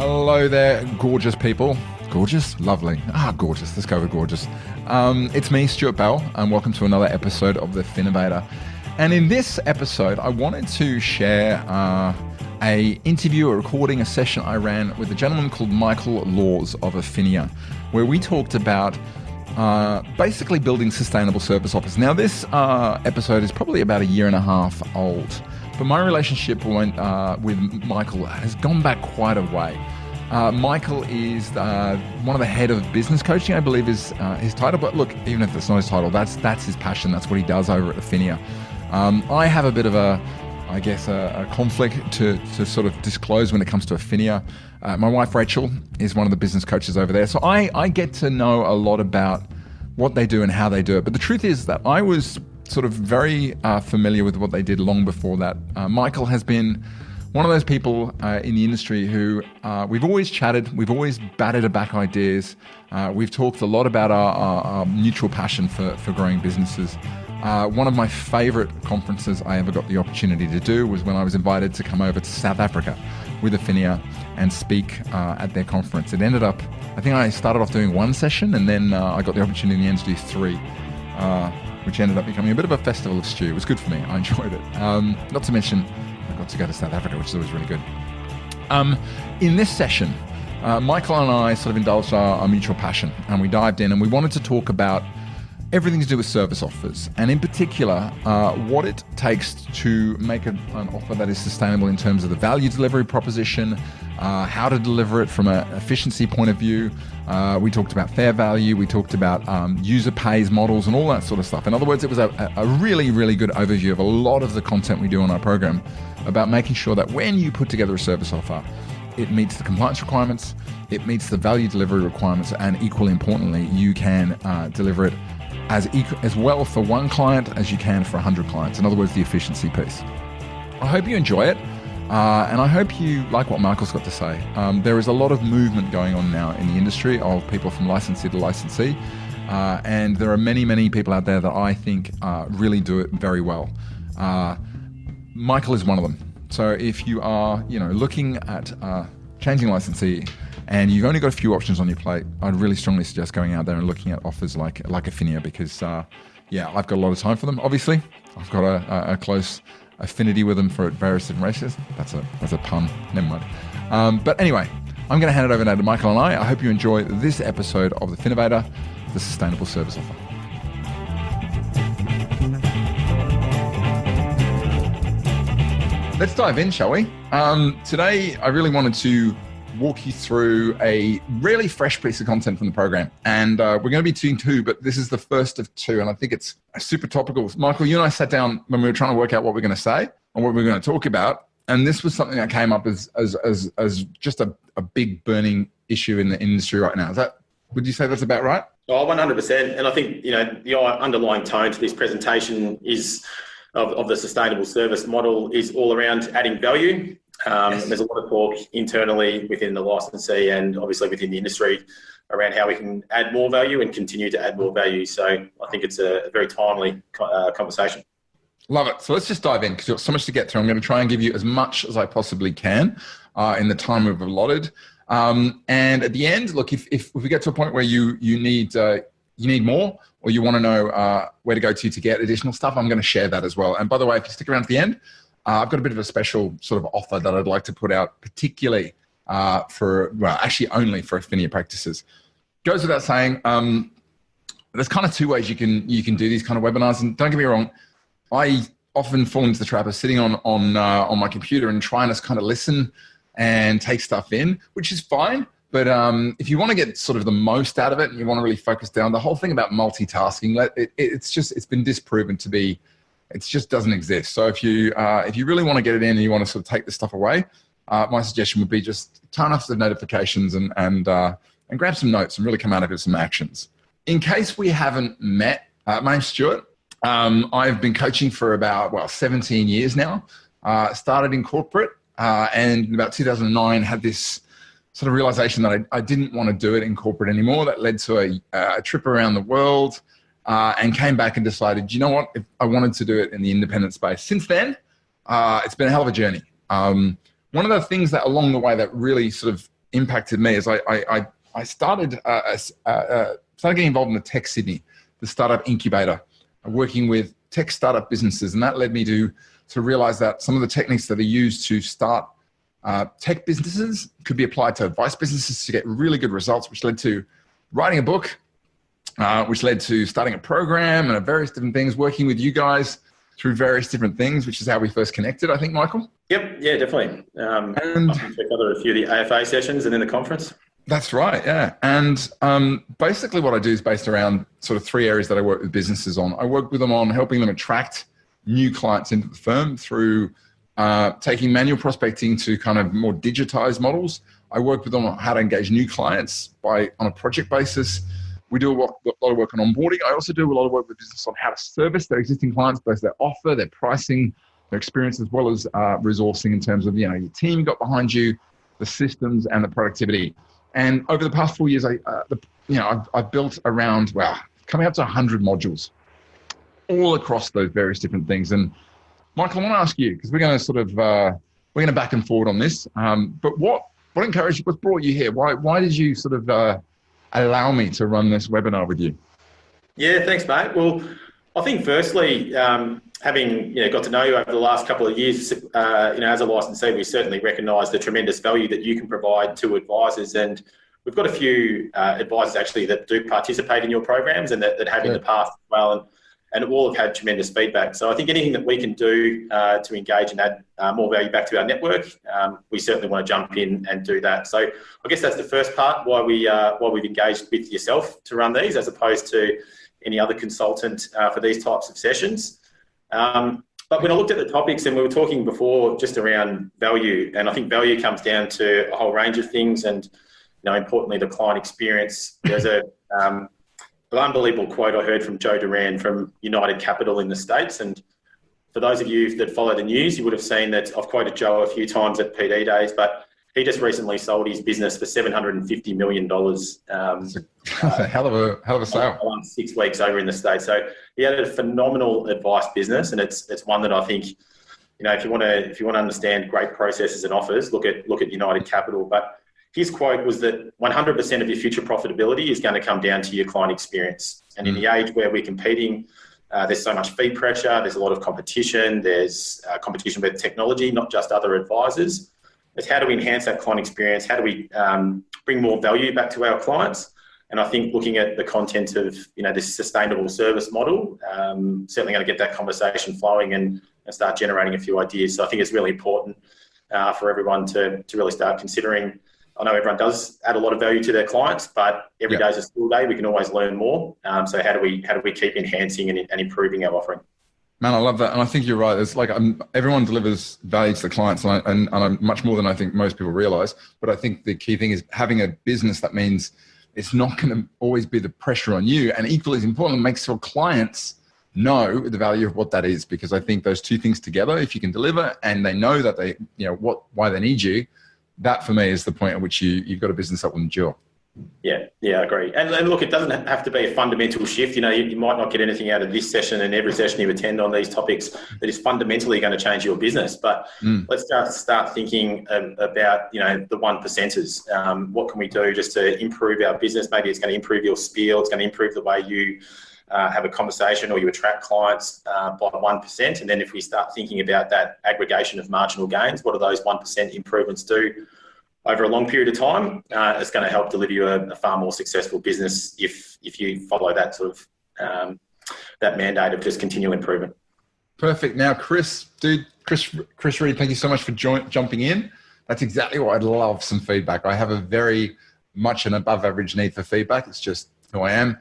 Hello there, gorgeous people. Gorgeous? Lovely. Gorgeous. Let's go with gorgeous. It's me, Stuart Bell, and welcome to another episode of The Finnovator. And in this episode, I wanted to share a interview, a recording, a session I ran with a gentleman called Michael Laws of Affinia, where we talked about basically building sustainable service offers. Now, this episode is probably about a year and a half old, but my relationship with Michael has gone back quite a way. Michael is one of the head of business coaching, I believe is his title. But look, even if that's not his title, that's his passion. That's what he does over at Affinia. I have a bit of a conflict to sort of disclose when it comes to Affinia. My wife, Rachel, is one of the business coaches over there. So I get to know a lot about what they do and how they do it. But the truth is that I was sort of very familiar with what they did long before that. Michael has been one of those people in the industry who we've always chatted, we've always batted back ideas. We've talked a lot about our mutual passion for growing businesses. One of my favorite conferences I ever got the opportunity to do was when I was invited to come over to South Africa with Affinia and speak at their conference. It ended up, I think I started off doing one session, and then I got the opportunity in the end to do three, which ended up becoming a bit of a festival of stew. It was good for me. I enjoyed it. Not to mention, I got to go to South Africa, which is always really good. In this session, Michael and I sort of indulged our mutual passion, and we dived in and we wanted to talk about everything to do with service offers, and in particular, what it takes to make an offer that is sustainable in terms of the value delivery proposition, how to deliver it from an efficiency point of view. We talked about fair value, we talked about user pays models and all that sort of stuff. In other words, it was a really, really good overview of a lot of the content we do on our program about making sure that when you put together a service offer, it meets the compliance requirements, it meets the value delivery requirements, and equally importantly, you can deliver it as well for one client as you can for 100 clients. In other words, the efficiency piece. I hope you enjoy it, and I hope you like what Michael's got to say. There is a lot of movement going on now in the industry of people from licensee to licensee, and there are many, many people out there that I think really do it very well. Michael is one of them. So if you are, looking at changing licensee, and you've only got a few options on your plate, I'd really strongly suggest going out there and looking at offers like Affinia, because I've got a lot of time for them. Obviously, I've got a close affinity with them for various different races. That's a pun. Never mind. But anyway, I'm going to hand it over now to Michael and I hope you enjoy this episode of The Finnovator, the Sustainable Service Offer. Let's dive in, shall we? Today, I really wanted to walk you through a really fresh piece of content from the program. And we're going to be doing two, but this is the first of two. And I think it's super topical. Michael, you and I sat down when we were trying to work out what we're going to say and what we're going to talk about. And this was something that came up as just a big burning issue in the industry right now. Would you say that's about right? Oh, 100%. And I think, the underlying tone to this presentation is of the sustainable service model is all around adding value. Yes. There's a lot of talk internally within the licensee and obviously within the industry around how we can add more value and continue to add more value. So I think it's a very timely conversation. Love it. So let's just dive in because there's so much to get through. I'm going to try and give you as much as I possibly can in the time we've allotted. And at the end, look, if we get to a point where you need more, or you want to know where to go to get additional stuff, I'm going to share that as well. And by the way, if you stick around to the end, I've got a bit of a special sort of offer that I'd like to put out, particularly only for Affinia practices. Goes without saying, there's kind of two ways you can do these kind of webinars. And don't get me wrong, I often fall into the trap of sitting on my computer and trying to kind of listen and take stuff in, which is fine. But if you want to get sort of the most out of it and you want to really focus down, the whole thing about multitasking, it's been disproven to be, it just doesn't exist. So if you really want to get it in and you want to sort of take this stuff away, my suggestion would be just turn off the notifications and grab some notes and really come out of it with some actions. In case we haven't met, my name's Stuart. I've been coaching for about 17 years now. Started in corporate and in about 2009 had this sort of realization that I didn't want to do it in corporate anymore. That led to a trip around the world. And came back and decided, you know what, if I wanted to do it in the independent space. Since then, it's been a hell of a journey. One of the things that along the way that really sort of impacted me is I started getting involved in the Tech Sydney, the startup incubator, working with tech startup businesses. And that led me to realize that some of the techniques that are used to start tech businesses could be applied to advice businesses to get really good results, which led to writing a book, which led to starting a program and various different things, working with you guys through various different things, which is how we first connected, I think, Michael. Yep, yeah, definitely. And I checked out a few of the AFA sessions and then the conference. That's right, yeah. And basically what I do is based around sort of 3 areas that I work with businesses on. I work with them on helping them attract new clients into the firm through taking manual prospecting to kind of more digitized models. I work with them on how to engage new clients on a project basis. We do a lot of work on onboarding. I also do a lot of work with business on how to service their existing clients, both their offer, their pricing, their experience, as well as resourcing in terms of, your team got behind you, the systems and the productivity. And over the past 4 years, I've built around, coming up to 100 modules all across those various different things. And Michael, I want to ask you, because we're going to we're going to back and forward on this. But what encouraged you? What brought you here? Why did you sort of allow me to run this webinar with you? Yeah, thanks, mate. Well, I think firstly, having got to know you over the last couple of years, as a licensee, we certainly recognise the tremendous value that you can provide to advisors, and we've got a few advisors actually that do participate in your programs and that have in the past as well, and all have had tremendous feedback. So I think anything that we can do to engage and add more value back to our network, we certainly want to jump in and do that. So I guess that's the first part why we've engaged with yourself to run these, as opposed to any other consultant for these types of sessions. But when I looked at the topics, and we were talking before just around value, and I think value comes down to a whole range of things, and importantly the client experience. There's an unbelievable quote I heard from Joe Duran from United Capital in the States, and for those of you that follow the news, you would have seen that I've quoted Joe a few times at PD Days, but he just recently sold his business for $750 million. That's a hell of a sale. 6 weeks over in the States. So he had a phenomenal advice business, and it's one that I think, if you want to understand great processes and offers, look at United Capital. But his quote was that 100% of your future profitability is going to come down to your client experience. And in the age where we're competing, there's so much fee pressure, there's a lot of competition, there's competition with technology, not just other advisors. It's how do we enhance that client experience? How do we bring more value back to our clients? And I think looking at the content of this sustainable service model, certainly going to get that conversation flowing and start generating a few ideas. So I think it's really important for everyone to really start considering. I know everyone does add a lot of value to their clients, but every day is a school day. We can always learn more. So how do we keep enhancing and improving our offering? Man, I love that. And I think you're right. It's like everyone delivers value to the clients, and I'm much more than I think most people realize. But I think the key thing is having a business that means it's not going to always be the pressure on you. And equally as important, it makes your clients know the value of what that is. Because I think those two things together, if you can deliver and they know that they, why they need you, that for me is the point at which you've got a business that will endure. Yeah, I agree. And look, it doesn't have to be a fundamental shift. You might not get anything out of this session and every session you attend on these topics that is fundamentally going to change your business. But let's start thinking about, the 1%ers. What can we do just to improve our business? Maybe it's going to improve your spiel. It's going to improve the way you have a conversation or you attract clients by 1%. And then if we start thinking about that aggregation of marginal gains, what do those 1% improvements do over a long period of time? It's going to help deliver you a far more successful business if you follow that sort of that mandate of just continual improvement. Perfect. Now, Chris Reed, thank you so much for jumping in. That's exactly what I'd love, some feedback. I have a very much an above average need for feedback. It's just who I am.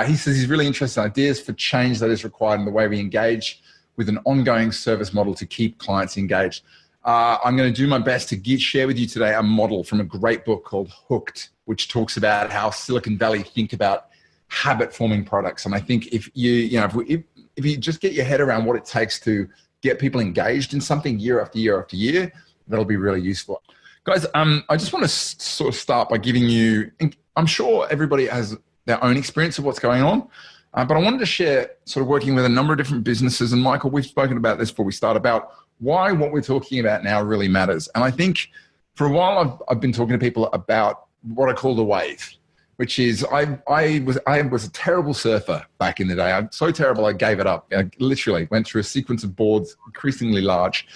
He says he's really interested in ideas for change that is required in the way we engage with an ongoing service model to keep clients engaged. I'm going to do my best to share with you today a model from a great book called Hooked, which talks about how Silicon Valley think about habit-forming products. And I think if you just get your head around what it takes to get people engaged in something year after year after year, that'll be really useful. Guys, I just want to sort of start by giving you, I'm sure everybody has their own experience of what's going on, but I wanted to share sort of working with a number of different businesses. And Michael, we've spoken about this before we start about why what we're talking about now really matters. And I think For a while, I've been talking to people about what I call the wave, which is I was a terrible surfer back in the day. I'm so terrible I gave it up. I literally went through a sequence of boards, increasingly large.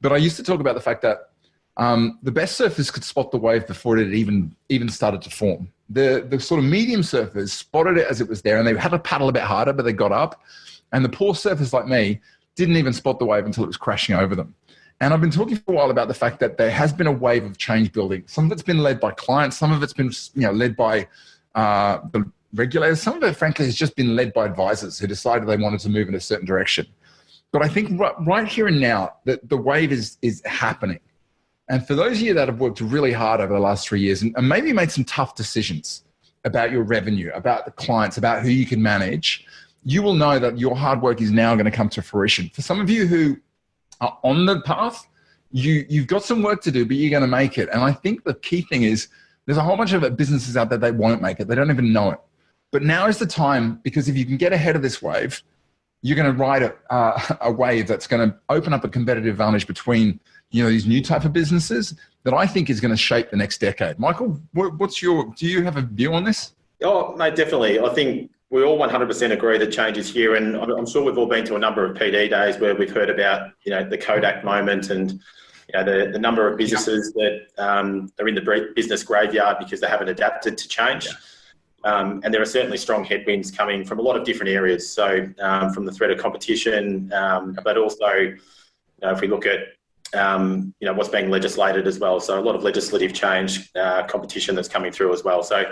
But I used to talk about the fact that the best surfers could spot the wave before it had even started to form. The sort of medium surfers spotted it as it was there, and they had to paddle a bit harder, but they got up. And the poor surfers like me didn't even spot the wave until it was crashing over them. And I've been talking for a while about the fact that there has been a wave of change building. Some of it's been led by clients. Some of it's been led by the regulators. Some of it, frankly, has just been led by advisors who decided they wanted to move in a certain direction. But I think right here and now, the wave is happening. And for those of you that have worked really hard over the last 3 years and maybe made some tough decisions about your revenue, about the clients, about who you can manage, you will know that your hard work is now going to come to fruition. For some of you who are on the path, you've got some work to do, but you're going to make it. And I think the key thing is there's a whole bunch of businesses out there, they won't make it. They don't even know it. But now is the time, because if you can get ahead of this wave, you're going to ride a wave that's going to open up a competitive advantage between these new type of businesses that I think is going to shape the next decade. Michael, do you have a view on this? Oh, mate, definitely. I think we all 100% agree that change is here, and I'm sure we've all been to a number of PD days where we've heard about the Kodak moment and the number of businesses that are in the business graveyard because they haven't adapted to change. And there are certainly strong headwinds coming from a lot of different areas. So from the threat of competition, but also if we look at what's being legislated as well. So a lot of legislative change, competition that's coming through as well. So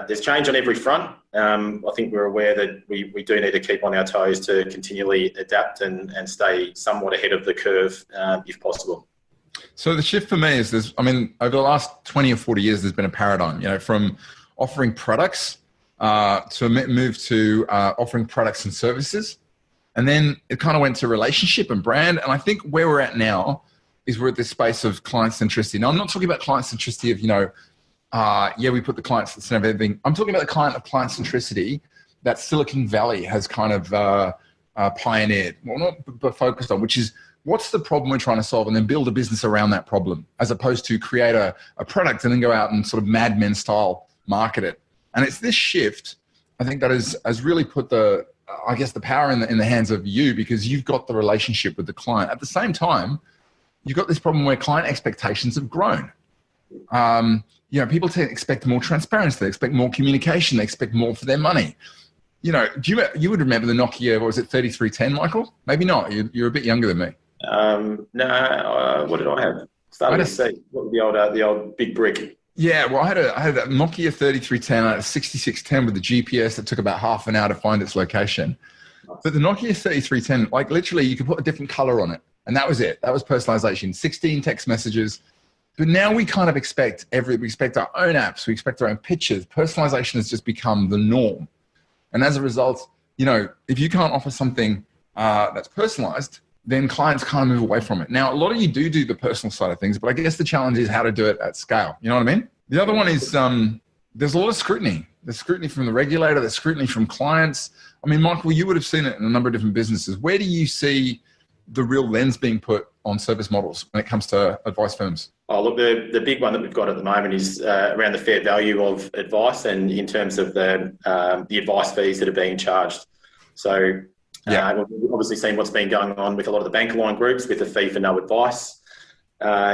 there's change on every front. I think we're aware that we do need to keep on our toes to continually adapt and stay somewhat ahead of the curve if possible. So the shift for me is over the last 20 or 40 years, there's been a paradigm, from offering products to move to offering products and services. And then it kind of went to relationship and brand. And I think where we're at now is we're at this space of client centricity. Now, I'm not talking about client centricity of, we put the clients at the center of everything. I'm talking about the client centricity that Silicon Valley has kind of pioneered, but focused on, which is what's the problem we're trying to solve and then build a business around that problem, as opposed to create a product and then go out and sort of Mad Men style market it. And it's this shift, I think, that has really put the power in the hands of you, because you've got the relationship with the client. At the same time, you've got this problem where client expectations have grown. People expect more transparency, they expect more communication, they expect more for their money. You would remember the Nokia, 3310, Michael? Maybe not. You're a bit younger than me. No, what did I have? Started to see what was the old big brick. Yeah, well, I had a Nokia 3310, I had a 6610 with the GPS that took about half an hour to find its location. Nice. But the Nokia 3310, literally you could put a different color on it, and that was it. That was personalization. 16 text messages. But now we kind of expect we expect our own apps, we expect our own pictures. Personalization has just become the norm. And as a result, if you can't offer something that's personalized, then clients kind of move away from it. Now, a lot of you do the personal side of things, but I guess the challenge is how to do it at scale. You know what I mean? The other one is there's a lot of scrutiny. There's scrutiny from the regulator, there's scrutiny from clients. I mean, Michael, you would have seen it in a number of different businesses. Where do you see the real lens being put on service models when it comes to advice firms? Oh, look, the big one that we've got at the moment is around the fair value of advice, and in terms of the advice fees that are being charged. So we've obviously seen what's been going on with a lot of the bank line groups with the fee for no advice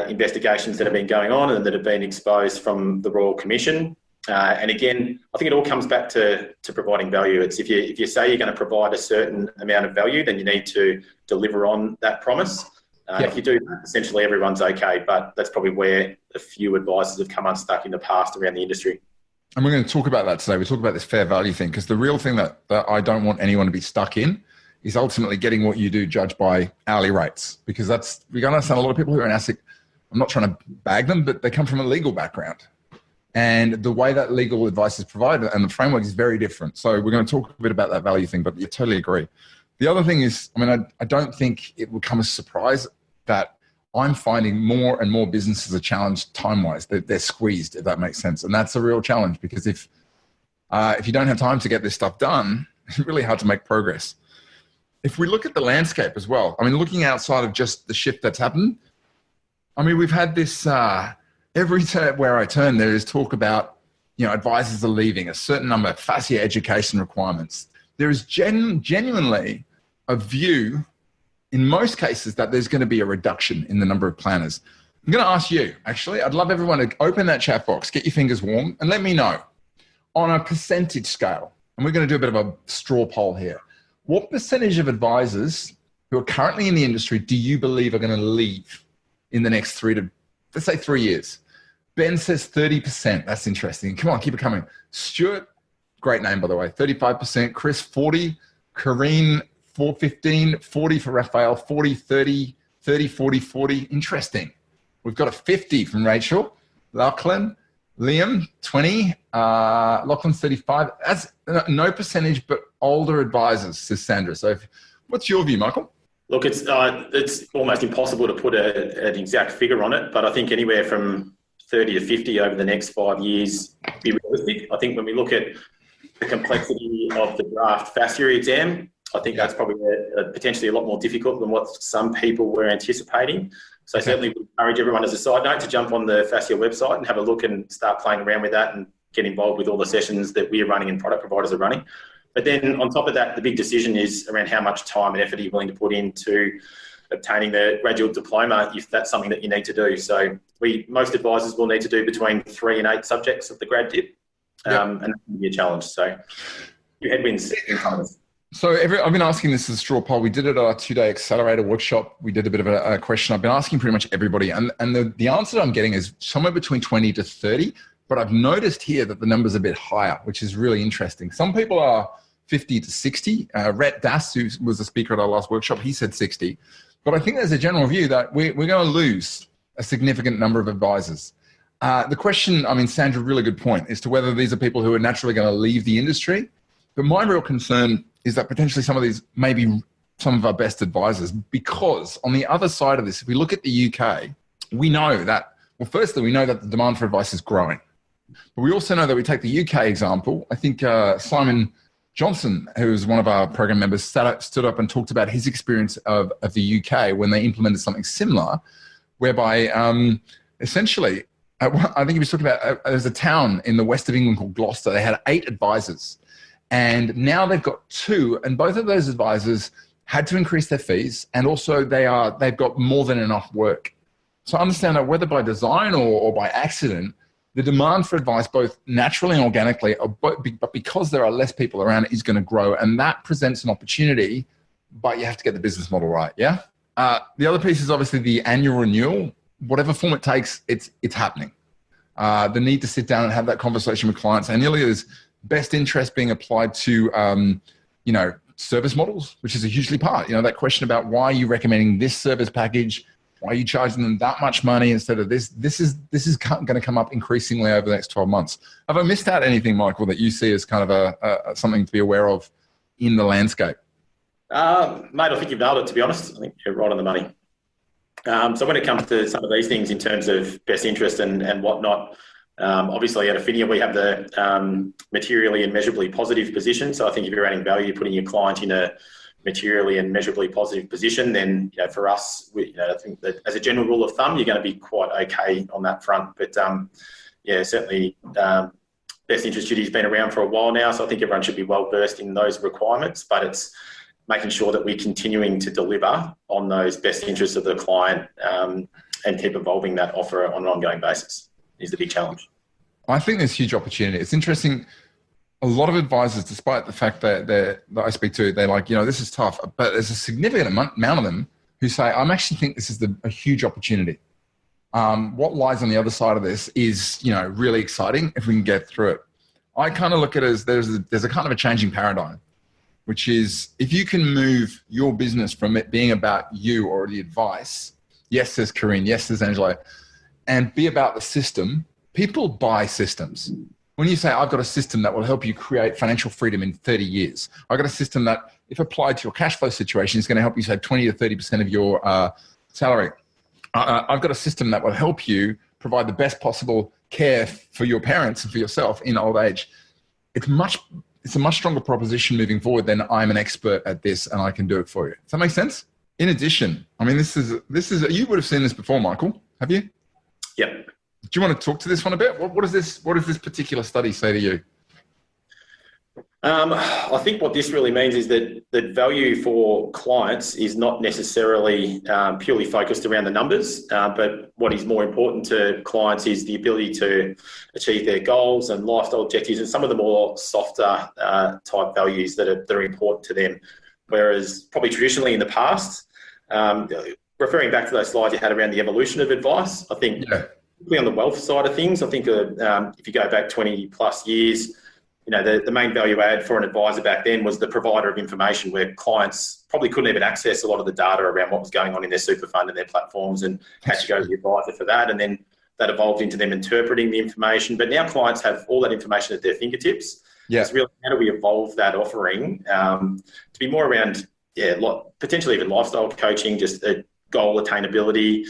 investigations that have been going on and that have been exposed from the Royal Commission. And again, I think it all comes back to providing value. It's if you say you're going to provide a certain amount of value, then you need to deliver on that promise. If you do that, essentially everyone's okay, but that's probably where a few advisors have come unstuck in the past around the industry. And we're going to talk about that today. We talk about this fair value thing, because the real thing that I don't want anyone to be stuck in is ultimately getting what you do judged by hourly rates, because we're going to understand a lot of people who are in ASIC. I'm not trying to bag them, but they come from a legal background. And the way that legal advice is provided and the framework is very different. So we're going to talk a bit about that value thing, but I totally agree. The other thing is, I don't think it will come as a surprise that I'm finding more and more businesses are challenged time-wise. They're squeezed, if that makes sense. And that's a real challenge, because if you don't have time to get this stuff done, it's really hard to make progress. If we look at the landscape as well, looking outside of just the shift that's happened, I mean, we've had this every turn where I turn, there is talk about, advisors are leaving, a certain number of FASEA education requirements. There is genuinely a view in most cases that there's going to be a reduction in the number of planners. I'm going to ask you, actually, I'd love everyone to open that chat box, get your fingers warm, and let me know on a percentage scale. And we're going to do a bit of a straw poll here. What percentage of advisors who are currently in the industry do you believe are going to leave in the next 3 years? Ben says 30%. That's interesting. Come on, keep it coming. Stuart, great name, by the way, 35%. Chris, 40. Kareen, 415. 40 for Raphael. 40, 30, 30, 40, 40. Interesting. We've got a 50 from Rachel. Lachlan, Liam, 20. Lachlan's 35. That's no percentage, but older advisors, says Sandra. So what's your view, Michael? Look, it's almost impossible to put an exact figure on it, but I think anywhere from 30 to 50 over the next 5 years be realistic. I think when we look at the complexity of the draft FASEA exam, I think that's probably potentially a lot more difficult than what some people were anticipating. So certainly would encourage everyone, as a side note, to jump on the FASEA website and have a look and start playing around with that and get involved with all the sessions that we're running and product providers are running. But then on top of that, the big decision is around how much time and effort are you willing to put into obtaining the graduate diploma if that's something that you need to do. So most advisors will need to do between 3 and 8 subjects of the grad dip, and that can be a challenge. So your headwinds in front of us. So I've been asking this as a straw poll. We did it at our 2-day accelerator workshop. We did a bit of a question. I've been asking pretty much everybody. And the answer that I'm getting is somewhere between 20 to 30. But I've noticed here that the number's a bit higher, which is really interesting. Some people are 50 to 60. Rhett Das, who was a speaker at our last workshop, he said 60. But I think there's a general view that we're going to lose a significant number of advisors. The question, Sandra, really good point, as to whether these are people who are naturally going to leave the industry. But my real concern is that potentially some of these may be some of our best advisors, because on the other side of this, if we look at the UK, we know that, well, firstly, we know that the demand for advice is growing. But we also know that we take the UK example. I think Simon Johnson, who is one of our program members, stood up and talked about his experience of the UK when they implemented something similar, whereby essentially, I think he was talking about, there's a town in the west of England called Gloucester. They had 8 advisors. And now they've got 2, and both of those advisors had to increase their fees, and also they've got more than enough work. So I understand that whether by design or by accident, the demand for advice, both naturally and organically, but because there are less people around, is going to grow, and that presents an opportunity, but you have to get the business model right, yeah? The other piece is obviously the annual renewal. Whatever form it takes, it's happening. The need to sit down and have that conversation with clients annually is best interest being applied to, service models, which is a hugely part. That question about why are you recommending this service package? Why are you charging them that much money instead of this? This is going to come up increasingly over the next 12 months. Have I missed out anything, Michael, that you see as kind of something to be aware of in the landscape? Mate, I think you've nailed it, to be honest. I think you're right on the money. So when it comes to some of these things in terms of best interest and whatnot, obviously at Affinia we have the materially and measurably positive position. So I think if you're adding value, putting your client in a materially and measurably positive position, then for us, I think that as a general rule of thumb, you're going to be quite okay on that front. But certainly best interest duty has been around for a while now, so I think everyone should be well versed in those requirements. But it's making sure that we're continuing to deliver on those best interests of the client and keep evolving that offer on an ongoing basis is the big challenge. I think there's huge opportunity. It's interesting. A lot of advisors, despite the fact that I speak to, they're like, this is tough, but there's a significant amount of them who say, I actually think this is a huge opportunity. What lies on the other side of this is, really exciting if we can get through it. I kind of look at it as there's a kind of a changing paradigm, which is if you can move your business from it being about you or the advice, yes, says Kareen, yes, says Angelo, and be about the system. People buy systems. When you say, I've got a system that will help you create financial freedom in 30 years, I've got a system that, if applied to your cash flow situation, is going to help you save 20 to 30% of your salary. I've got a system that will help you provide the best possible care for your parents and for yourself in old age. It's a much stronger proposition moving forward than I'm an expert at this and I can do it for you. Does that make sense? In addition, this is you would have seen this before, Michael. Have you? Yep. Do you want to talk to this one a bit? What does this particular study say to you? I think what this really means is that the value for clients is not necessarily purely focused around the numbers, but what is more important to clients is the ability to achieve their goals and lifestyle objectives and some of the more softer type values that are important to them. Whereas probably traditionally in the past, referring back to those slides you had around the evolution of advice, I think particularly on the wealth side of things, I think if you go back 20 plus years, the main value add for an advisor back then was the provider of information, where clients probably couldn't even access a lot of the data around what was going on in their super fund and their platforms, and had to go to the advisor for that. And then that evolved into them interpreting the information. But now clients have all that information at their fingertips. Yeah. It's really, how do we evolve that offering to be more around, potentially even lifestyle coaching, just goal attainability,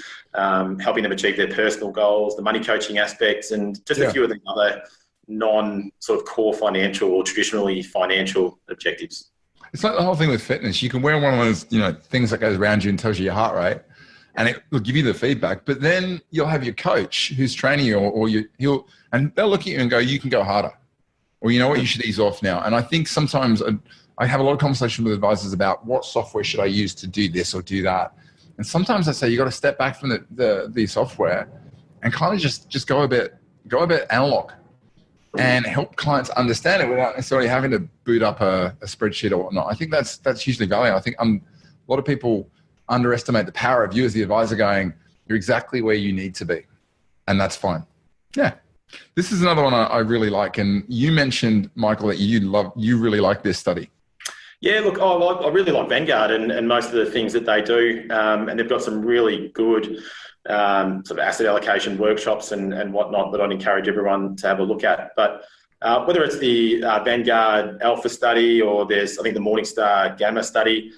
helping them achieve their personal goals, the money coaching aspects, and just a few of the other non-sort of core financial or traditionally financial objectives. It's like the whole thing with fitness. You can wear one of those, things that goes around you and tells you your heart rate, and it will give you the feedback. But then you'll have your coach who's training you, and they'll look at you and go, "You can go harder," or "You know what, you should ease off now." And I think sometimes I have a lot of conversation with advisors about what software should I use to do this or do that. And sometimes I say you got to step back from the software and kind of just go a bit analog, and help clients understand it without necessarily having to boot up a spreadsheet or whatnot. I think that's hugely valuable. I think a lot of people underestimate the power of you as the advisor going, "You're exactly where you need to be," and that's fine. Yeah. This is another one I really like. And you mentioned, Michael, that you really like this study. Yeah, look, I really like Vanguard and most of the things that they do. And they've got some really good sort of asset allocation workshops and whatnot that I'd encourage everyone to have a look at. But whether it's the Vanguard Alpha study or there's, I think, the Morningstar Gamma study,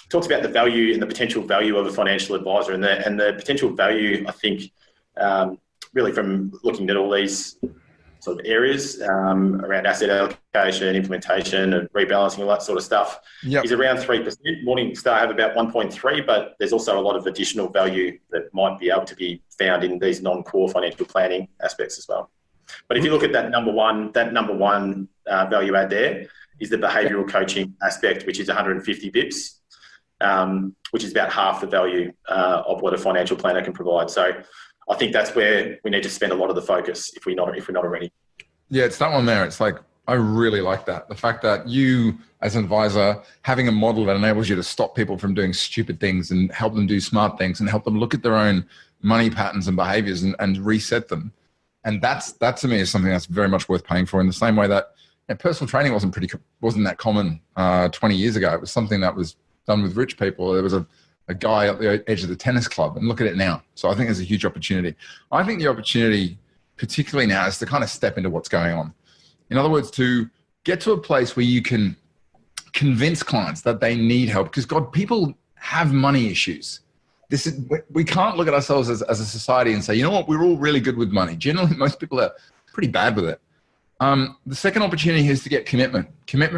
talks about the value and the potential value of a financial advisor, and the potential value, I think, really from looking at all these sort of areas around asset allocation, implementation and rebalancing, all that sort of stuff, is around 3%. Morningstar have about 1.3, but there's also a lot of additional value that might be able to be found in these non-core financial planning aspects as well. But if you look at that number one value add there is the behavioural coaching aspect, which is 150 bips, which is about half the value of what a financial planner can provide. So I think that's where we need to spend a lot of the focus if we're not already. Yeah, it's that one there. It's like, I really like that. The fact that you, as an advisor, having a model that enables you to stop people from doing stupid things and help them do smart things and help them look at their own money patterns and behaviors and reset them. And that to me is something that's very much worth paying for, in the same way that personal training wasn't that common 20 years ago. It was something that was done with rich people. There was a guy at the edge of the tennis club, and look at it now. So I think there's a huge opportunity. I think the opportunity, particularly now, is to kind of step into what's going on. In other words, to get to a place where you can convince clients that they need help, because people have money issues. We can't look at ourselves as a society and say, you know what, we're all really good with money. Generally, most people are pretty bad with it. The second opportunity is to get commitment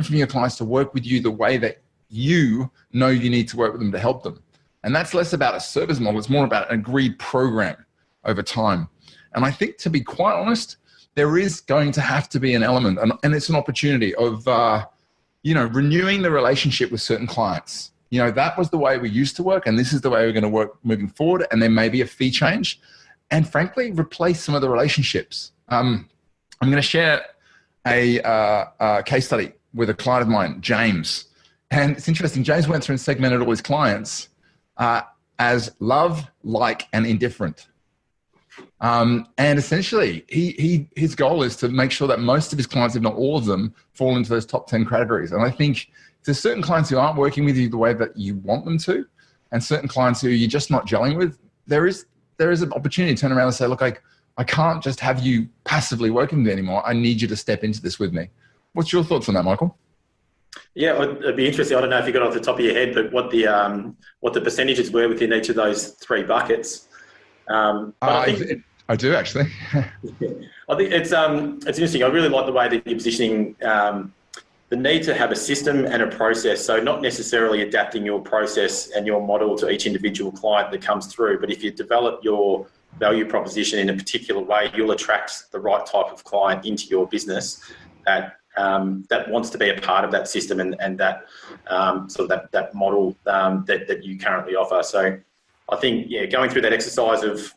from your clients to work with you the way that you know you need to work with them to help them. And that's less about a service model. It's more about an agreed program over time. And I think, to be quite honest, there is going to have to be an element, and it's an opportunity of, renewing the relationship with certain clients. That was the way we used to work, and this is the way we're going to work moving forward. And there may be a fee change, and frankly, replace some of the relationships. I'm going to share a case study with a client of mine, James. And it's interesting. James went through and segmented all his clients as love, like, and indifferent. And essentially, his goal is to make sure that most of his clients, if not all of them, fall into those top 10 categories. And I think there's certain clients who aren't working with you the way that you want them to, and certain clients who you're just not gelling with. There is an opportunity to turn around and say, look, I can't just have you passively working with me anymore. I need you to step into this with me. What's your thoughts on that, Michael? Yeah, it'd be interesting. I don't know if you got off the top of your head, but what the percentages were within each of those three buckets. I do actually. I think it's interesting. I really like the way that you're positioning the need to have a system and a process. So not necessarily adapting your process and your model to each individual client that comes through, but if you develop your value proposition in a particular way, you'll attract the right type of client into your business that wants to be a part of that system and that sort of that model that you currently offer. So I think, going through that exercise of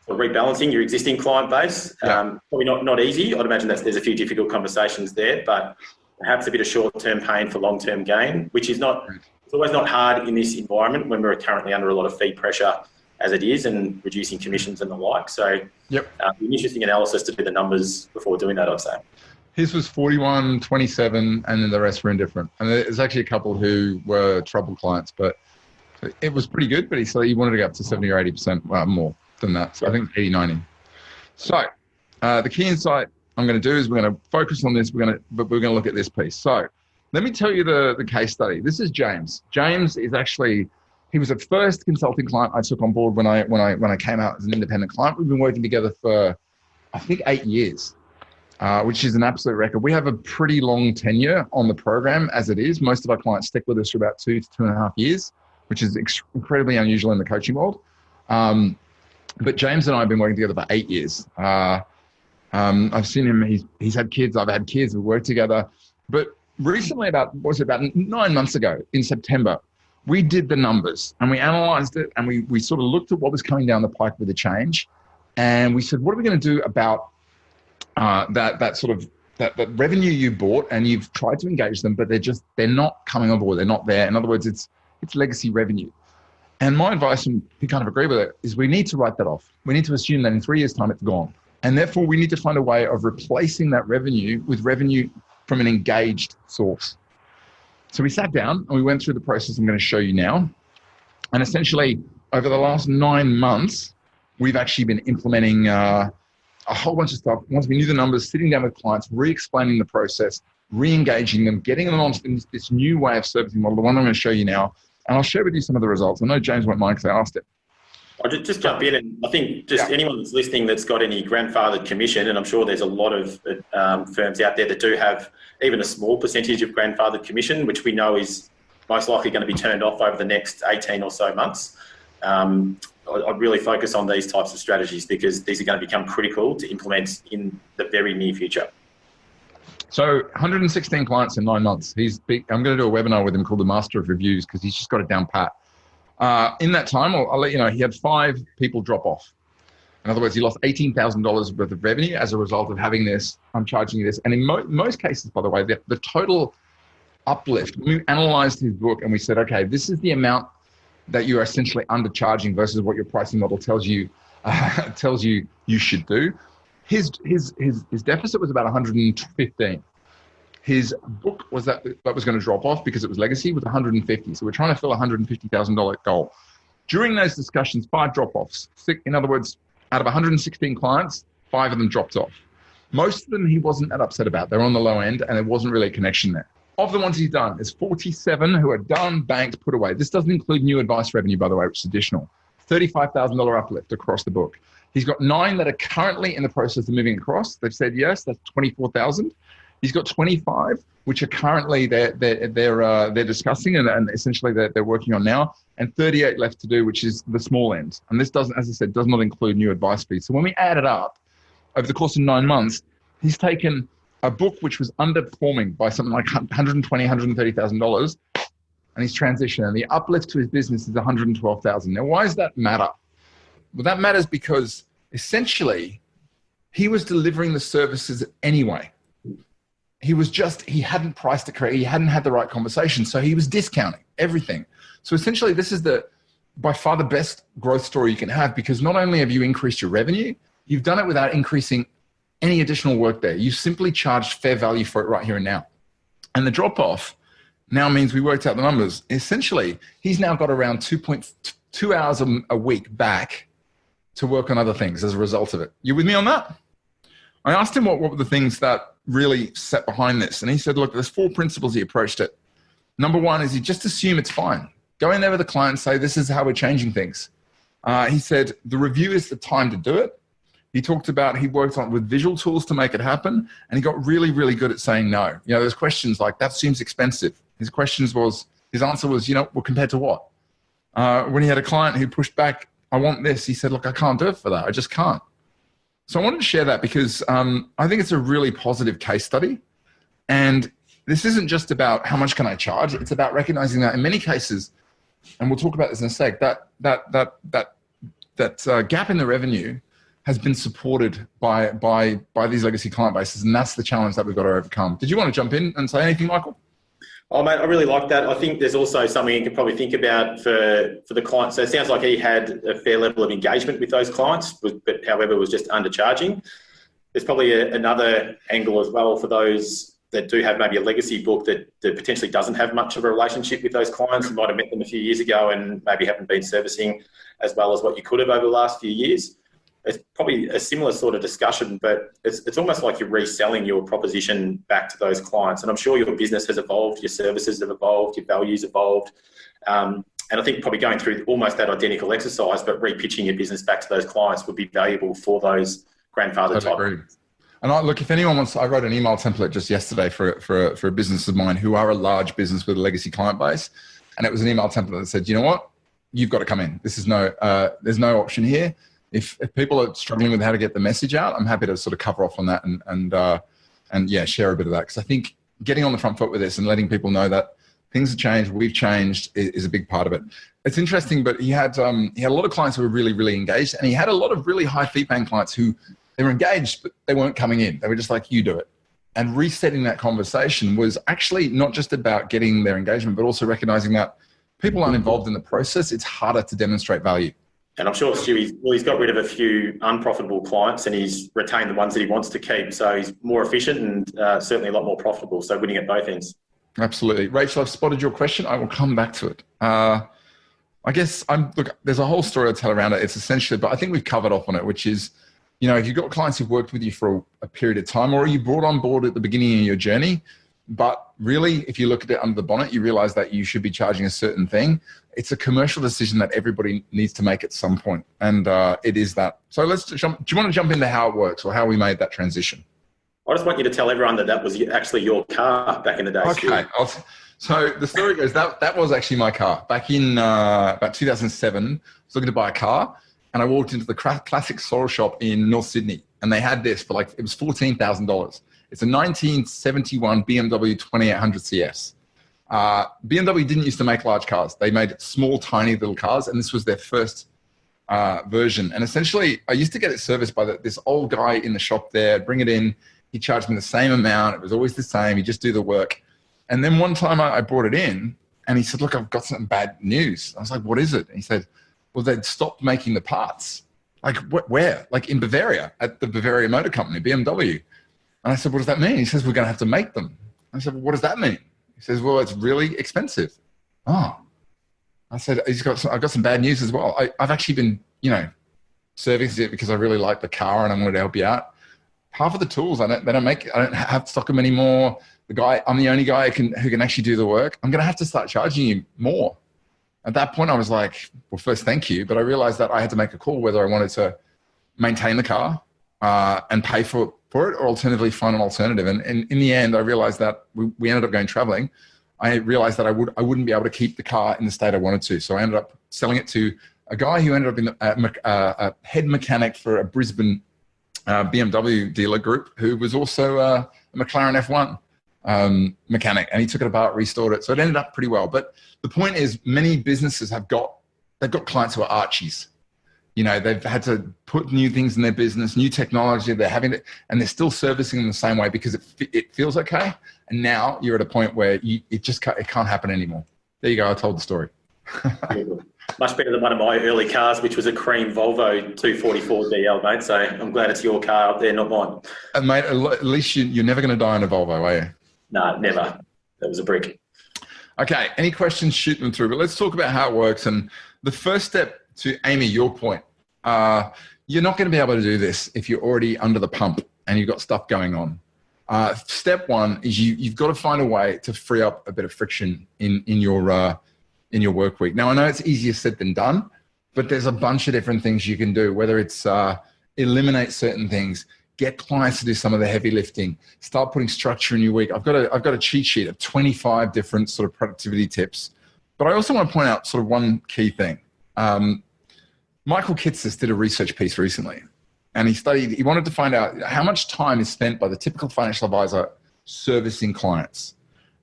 rebalancing your existing client base, probably not easy. I'd imagine there's a few difficult conversations there, but perhaps a bit of short-term pain for long-term gain, which is it's always not hard in this environment when we're currently under a lot of fee pressure as it is and reducing commissions and the like. So an interesting analysis to do the numbers before doing that, I'd say. His was 41, 27, and then the rest were indifferent. And there's actually a couple who were trouble clients, but it was pretty good, but he wanted to go up to 70 or 80% more than that. So I think 80, 90. So the key insight I'm going to do is we're going to focus on this. But we're going to look at this piece. So let me tell you the case study. This is James. James is actually, he was the first consulting client I took on board when I came out as an independent client. We've been working together for, I think, 8 years, which is an absolute record. We have a pretty long tenure on the program as it is. Most of our clients stick with us for about 2 to 2.5 years, which is incredibly unusual in the coaching world. But James and I have been working together for 8 years. I've seen him, he's had kids, I've had kids, we've worked together. But recently, about 9 months ago in September, we did the numbers and we analyzed it and we sort of looked at what was coming down the pike with the change. And we said, what are we going to do about that revenue you bought and you've tried to engage them, but they're not coming on board, they're not there. In other words, it's legacy revenue. And my advice, and we kind of agree with it, is we need to write that off. We need to assume that in 3 years' time, it's gone. And therefore, we need to find a way of replacing that revenue with revenue from an engaged source. So we sat down and we went through the process I'm going to show you now. And essentially, over the last 9 months, we've actually been implementing a whole bunch of stuff. Once we knew the numbers, sitting down with clients, re-explaining the process, re-engaging them, getting them onto this new way of servicing model, the one I'm going to show you now. And I'll share with you some of the results. I know James won't mind because I asked it. I'll just jump in, and I think anyone that's listening that's got any grandfathered commission, and I'm sure there's a lot of firms out there that do have even a small percentage of grandfathered commission, which we know is most likely going to be turned off over the next 18 or so months. I'd really focus on these types of strategies because these are going to become critical to implement in the very near future. So 116 clients in 9 months. I'm going to do a webinar with him called the Master of Reviews because he's just got it down pat. In that time, I'll let you know, he had 5 people drop off. In other words, he lost $18,000 worth of revenue as a result of having this, I'm charging you this. And in most cases, by the way, the total uplift, we analyzed his book and we said, okay, this is the amount that you are essentially undercharging versus what your pricing model tells you you should do. His deficit was about 115. His book was that was going to drop off because it was legacy with 150. So we're trying to fill a $150,000 goal. During those discussions, 5 drop-offs. In other words, out of 116 clients, 5 of them dropped off. Most of them he wasn't that upset about. They're on the low end and there wasn't really a connection there. Of the ones he's done, there's 47 who are done, banked, put away. This doesn't include new advice revenue, by the way, which is additional. $35,000 uplift across the book. He's got 9 that are currently in the process of moving across. They've said yes, that's 24,000. He's got 25, which are currently they're discussing and essentially they're working on now, and 38 left to do, which is the small end. And this doesn't, as I said, does not include new advice fees. So when we add it up over the course of 9 months, he's taken a book which was underperforming by something like $120,000, $130,000, and he's transitioned. And the uplift to his business is $112,000. Now, why does that matter? Well, that matters because essentially he was delivering the services anyway. He hadn't priced it correctly. He hadn't had the right conversation. So he was discounting everything. So essentially this is by far the best growth story you can have because not only have you increased your revenue, you've done it without increasing any additional work there. You simply charged fair value for it right here and now. And the drop off now means we worked out the numbers. Essentially, he's now got around 2.2 hours a week back to work on other things as a result of it. You with me on that? I asked him what were the things that really sat behind this. And he said, look, there's 4 principles he approached it. Number 1 is you just assume it's fine. Go in there with the client and say, this is how we're changing things. He said, the review is the time to do it. He talked about he worked on with visual tools to make it happen, and he got really, really good at saying no. You know, there's questions like, that seems expensive. His answer was, well, compared to what? When he had a client who pushed back, I want this, he said, look, I can't do it for that. I just can't. So I wanted to share that because I think it's a really positive case study. And this isn't just about how much can I charge. It's about recognizing that in many cases, and we'll talk about this in a sec, that gap in the revenue has been supported by these legacy client bases, and that's the challenge that we've got to overcome. Did you want to jump in and say anything, Michael? Oh, mate, I really like that. I think there's also something you can probably think about for the client. So it sounds like he had a fair level of engagement with those clients, but however was just undercharging. There's probably another angle as well for those that do have maybe a legacy book that potentially doesn't have much of a relationship with those clients. You might have met them a few years ago and maybe haven't been servicing as well as what you could have over the last few years. It's probably a similar sort of discussion, but it's almost like you're reselling your proposition back to those clients. And I'm sure your business has evolved, your services have evolved, your values evolved. And I think probably going through almost that identical exercise, but repitching your business back to those clients would be valuable for those grandfather type. Agree. And look, if anyone wants, I wrote an email template just yesterday for a business of mine who are a large business with a legacy client base. And it was an email template that said, you know what, you've got to come in. This is there's no option here. If people are struggling with how to get the message out, I'm happy to sort of cover off on that and share a bit of that. Because I think getting on the front foot with this and letting people know that things have changed, we've changed is a big part of it. It's interesting, but he had a lot of clients who were really, really engaged, and he had a lot of really high fee paying clients who they were engaged, but they weren't coming in. They were just like, you do it. And resetting that conversation was actually not just about getting their engagement, but also recognizing that people aren't involved in the process. It's harder to demonstrate value. And I'm sure Stu, he's got rid of a few unprofitable clients and he's retained the ones that he wants to keep. So he's more efficient and certainly a lot more profitable. So winning at both ends. Absolutely. Rachel, I've spotted your question. I will come back to it. I guess there's a whole story to tell around it. It's essentially, but I think we've covered off on it, which is, if you've got clients who've worked with you for a period of time, or you brought on board at the beginning of your journey, but really, if you look at it under the bonnet, you realize that you should be charging a certain thing. It's a commercial decision that everybody needs to make at some point. And it is that. So let's jump. Do you want to jump into how it works or how we made that transition? I just want you to tell everyone that was actually your car back in the day. Okay. So the story goes, that was actually my car. Back in about 2007, I was looking to buy a car. And I walked into the classic soil shop in North Sydney, and they had this for it was $14,000. It's a 1971 BMW 2800 CS. BMW didn't used to make large cars. They made small, tiny little cars, and this was their first version. And essentially, I used to get it serviced by this old guy in the shop there, bring it in. He charged me the same amount. It was always the same. He'd just do the work. And then one time I brought it in, and he said, look, I've got some bad news. I was like, what is it? And he said, well, they'd stopped making the parts. Like, where? Like in Bavaria, at the Bavaria Motor Company, BMW. And I said, what does that mean? He says, we're going to have to make them. I said, well, what does that mean? He says, well, it's really expensive. Oh. I said, I've got some bad news as well. I've actually been, servicing it because I really like the car and I wanted to help you out. Half of the tools, I don't have stock them anymore. I'm the only guy who can actually do the work. I'm going to have to start charging you more. At that point, I was like, well, first, thank you. But I realized that I had to make a call whether I wanted to maintain the car and pay for it, or alternatively find an alternative. And in the end, I realized that we ended up going traveling. I realized that I wouldn't be able to keep the car in the state I wanted to. So I ended up selling it to a guy who ended up in a head mechanic for a Brisbane BMW dealer group who was also a McLaren F1 mechanic, and he took it apart, restored it. So it ended up pretty well. But the point is, many businesses they've got clients who are Archies. They've had to put new things in their business, new technology. They're having it, and they're still servicing them the same way because it feels okay. And now you're at a point where it can't happen anymore. There you go. I told the story. Much better than one of my early cars, which was a cream Volvo 244 DL, mate. So I'm glad it's your car up there, not mine. And mate, at least you're never going to die in a Volvo, are you? No, never. That was a brick. Okay. Any questions? Shoot them through. But let's talk about how it works. And the first step, to Amy, your point, you're not going to be able to do this if you're already under the pump and you've got stuff going on. Step one is you've got to find a way to free up a bit of friction in your work week. Now, I know it's easier said than done, but there's a bunch of different things you can do, whether it's eliminate certain things, get clients to do some of the heavy lifting, start putting structure in your week. I've got a cheat sheet of 25 different sort of productivity tips. But I also want to point out sort of one key thing. Michael Kitces did a research piece recently, and he wanted to find out how much time is spent by the typical financial advisor servicing clients.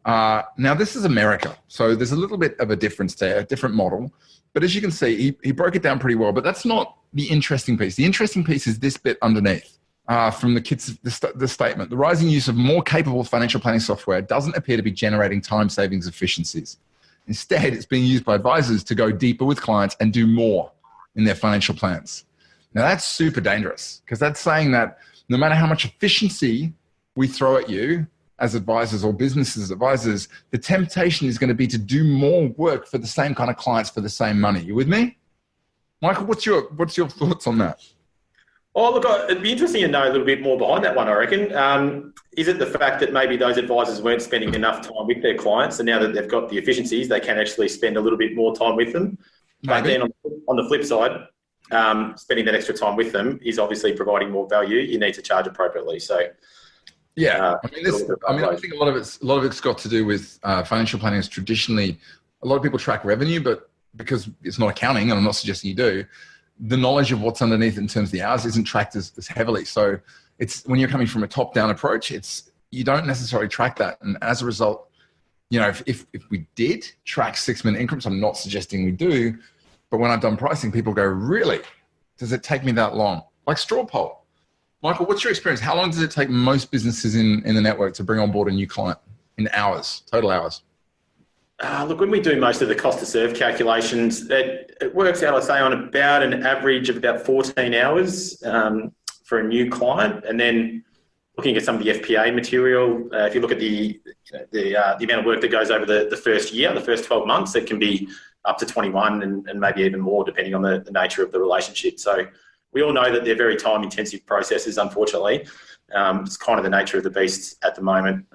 Now, this is America, so there's a little bit of a difference there, a different model. But as you can see, he broke it down pretty well, but that's not the interesting piece. The interesting piece is this bit underneath from the statement. The rising use of more capable financial planning software doesn't appear to be generating time savings efficiencies. Instead, it's being used by advisors to go deeper with clients and do more in their financial plans. Now, that's super dangerous because that's saying that no matter how much efficiency we throw at you as advisors or businesses advisors, the temptation is going to be to do more work for the same kind of clients for the same money. You with me? Michael, what's your thoughts on that? Oh, look, it'd be interesting to know a little bit more behind that one, I reckon. Is it the fact that maybe those advisors weren't spending enough time with their clients, and now that they've got the efficiencies, they can actually spend a little bit more time with them? But then on the flip side, spending that extra time with them is obviously providing more value. You need to charge appropriately. So, yeah, I think a lot of it's got to do with financial planning. Is traditionally, a lot of people track revenue, but because it's not accounting, and I'm not suggesting you do, the knowledge of what's underneath in terms of the hours isn't tracked as heavily. So it's when you're coming from a top-down approach, you don't necessarily track that. And as a result, if we did track 6-minute increments, I'm not suggesting we do, but when I've done pricing, people go, really? Does it take me that long? Like straw poll. Michael, what's your experience? How long does it take most businesses in the network to bring on board a new client in hours, total hours? Look, when we do most of the cost to serve calculations, it works out, I'd say, on about an average of about 14 hours for a new client. And then looking at some of the FPA material, if you look at the amount of work that goes over the first year, the first 12 months, it can be up to 21 and maybe even more depending on the nature of the relationship. So we all know that they're very time-intensive processes, unfortunately. It's kind of the nature of the beast at the moment.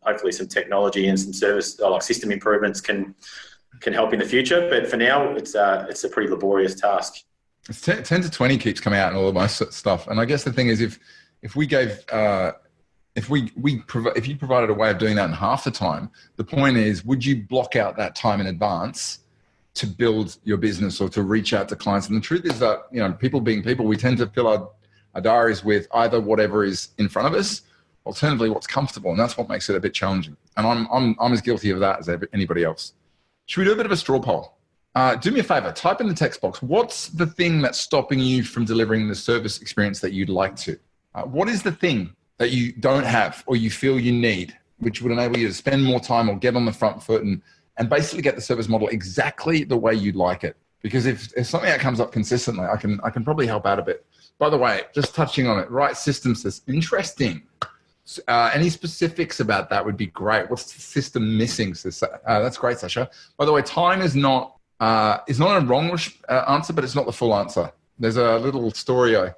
Hopefully some technology and some service like system improvements can help in the future. But for now, it's a pretty laborious task. It's 10 to 20 keeps coming out and all of my stuff. And I guess the thing is if you provided a way of doing that in half the time, the point is, would you block out that time in advance to build your business or to reach out to clients? And the truth is that, people being people, we tend to fill our diaries with either whatever is in front of us, alternatively what's comfortable, and that's what makes it a bit challenging. And I'm as guilty of that as anybody else. Should we do a bit of a straw poll? Do me a favor, type in the text box. What's the thing that's stopping you from delivering the service experience that you'd like to? What is the thing that you don't have or you feel you need, which would enable you to spend more time or get on the front foot and basically get the service model exactly the way you'd like it? Because if something that comes up consistently, I can probably help out a bit. By the way, just touching on it, right system says, interesting. Any specifics about that would be great. What's the system missing? That's great, Sasha. By the way, time is not a wrong answer, but it's not the full answer. There's a little story I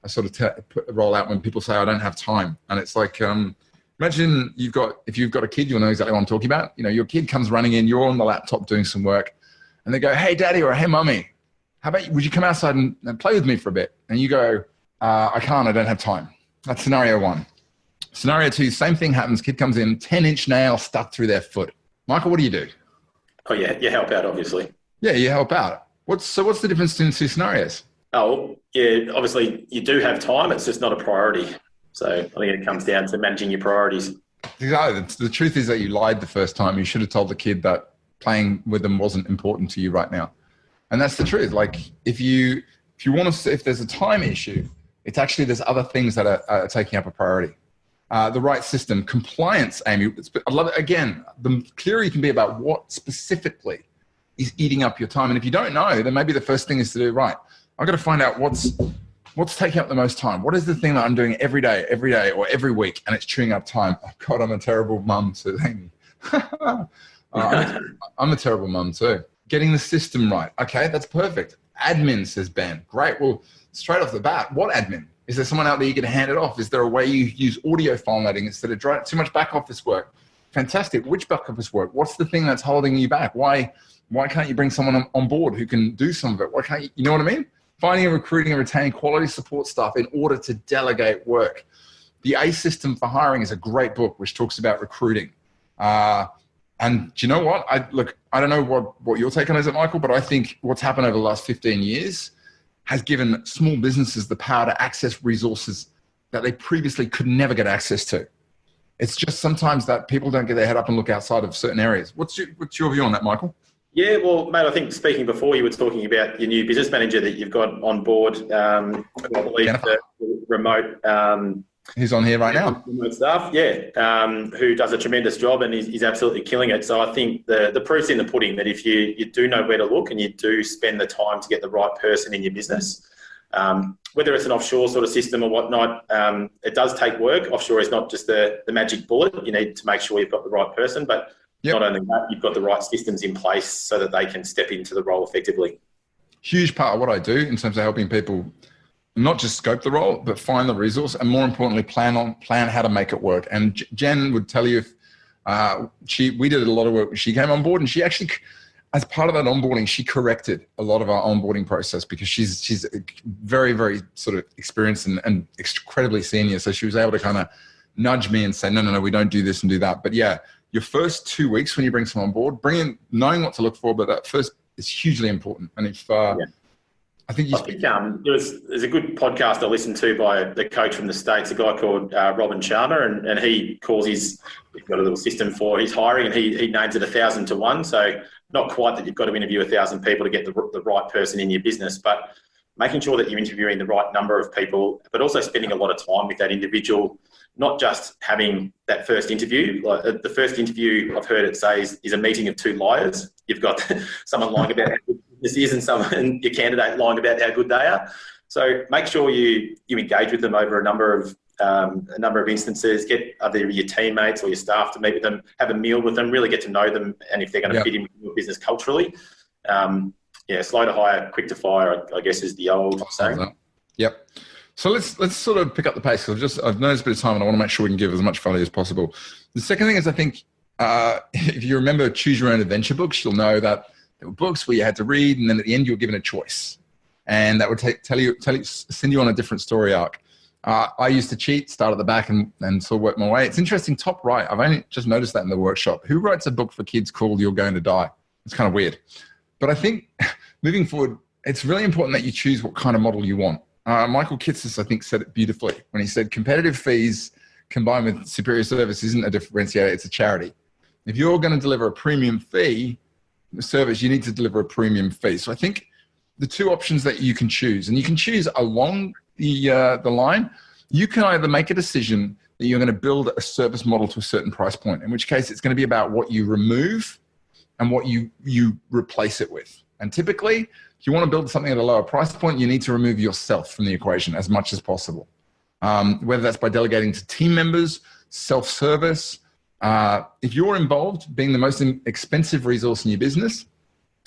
sort of roll out when people say, I don't have time. And it's like, imagine if you've got a kid, you'll know exactly what I'm talking about. Your kid comes running in, you're on the laptop doing some work, and they go, hey, daddy, or hey, mummy, would you come outside and play with me for a bit? And you go, I can't, I don't have time. That's scenario one. Scenario two, same thing happens. Kid comes in, 10-inch nail stuck through their foot. Michael, what do you do? Oh, yeah, you help out, obviously. Yeah, you help out. What's the difference between the two scenarios? Oh, yeah, obviously you do have time. It's just not a priority. So I think it comes down to managing your priorities. Exactly. The truth is that you lied the first time. You should have told the kid that playing with them wasn't important to you right now. And that's the truth. Like if there's a time issue, it's actually there's other things that are taking up a priority. The right system, compliance, Amy. I love it. Again, the clearer you can be about what specifically is eating up your time. And if you don't know, then maybe the first thing is to do, right, I've got to find out what's taking up the most time. What is the thing that I'm doing every day or every week, and it's chewing up time? Oh God, I'm a terrible mum, says Amy. I'm a terrible mum too. Getting the system right. Okay, that's perfect. Admin, says Ben. Great. Well, straight off the bat, what admin? Is there someone out there you can hand it off? Is there a way you use audio formatting instead of too much back office work? Fantastic. Which back office work? What's the thing that's holding you back? Why can't you bring someone on board who can do some of it? Why can't you know what I mean? Finding and recruiting and retaining quality support staff in order to delegate work. The A System for Hiring is a great book which talks about recruiting. And do you know what? I don't know what your take on is, Michael, but I think what's happened over the last 15 years has given small businesses the power to access resources that they previously could never get access to. It's just sometimes that people don't get their head up and look outside of certain areas. What's your view on that, Michael? Yeah, well, mate, I think speaking before, you were talking about your new business manager that you've got on board. I believe the remote. He's on here right now. Remote staff, who does a tremendous job and he's absolutely killing it. So I think the proof's in the pudding that if you do know where to look and you do spend the time to get the right person in your business, whether it's an offshore sort of system or whatnot, it does take work. Offshore is not just the magic bullet. You need to make sure you've got the right person, but not only that, you've got the right systems in place so that they can step into the role effectively. Huge part of what I do in terms of helping people not just scope the role, but find the resource and more importantly, plan how to make it work. And Jen would tell you we did a lot of work. She came on board and she actually, as part of that onboarding, she corrected a lot of our onboarding process because she's very, very sort of experienced and incredibly senior. So she was able to kind of nudge me and say, no, we don't do this and do that. But yeah, your first 2 weeks when you bring someone on board, knowing what to look for, but that first is hugely important. And if I think there's a good podcast I listened to by the coach from the States, a guy called Robin Sharma, and he calls he's got a little system for his hiring, and he names it 1,000 to 1. So not quite that you've got to interview 1,000 people to get the right person in your business, but making sure that you're interviewing the right number of people, but also spending a lot of time with that individual, not just having that first interview. Like the first interview I've heard it say is a meeting of two liars. You've got someone lying about how good this is and your candidate lying about how good they are. So make sure you engage with them over a number of instances. Get either your teammates or your staff to meet with them, have a meal with them, really get to know them, and if they're going to fit in with your business culturally. Slow to hire, quick to fire, I guess is the old saying. Yep. So let's sort of pick up the pace. I've noticed a bit of time and I want to make sure we can give as much value as possible. The second thing is, I think if you remember Choose Your Own Adventure books, you'll know that there were books where you had to read and then at the end you were given a choice. And that would send you on a different story arc. I used to cheat, start at the back and sort of work my way. It's interesting, top right, I've only just noticed that in the workshop. Who writes a book for kids called You're Going to Die? It's kind of weird. But I think moving forward, it's really important that you choose what kind of model you want. Michael Kitces, I think, said it beautifully when he said competitive fees combined with superior service isn't a differentiator, it's a charity. If you're going to deliver a premium fee service, you need to deliver a premium fee. So I think the two options that you can choose, and you can choose along the line, you can either make a decision that you're going to build a service model to a certain price point, in which case it's going to be about what you remove and what you replace it with. And typically, if you want to build something at a lower price point, you need to remove yourself from the equation as much as possible. Whether that's by delegating to team members, self-service. If you're involved, being the most expensive resource in your business,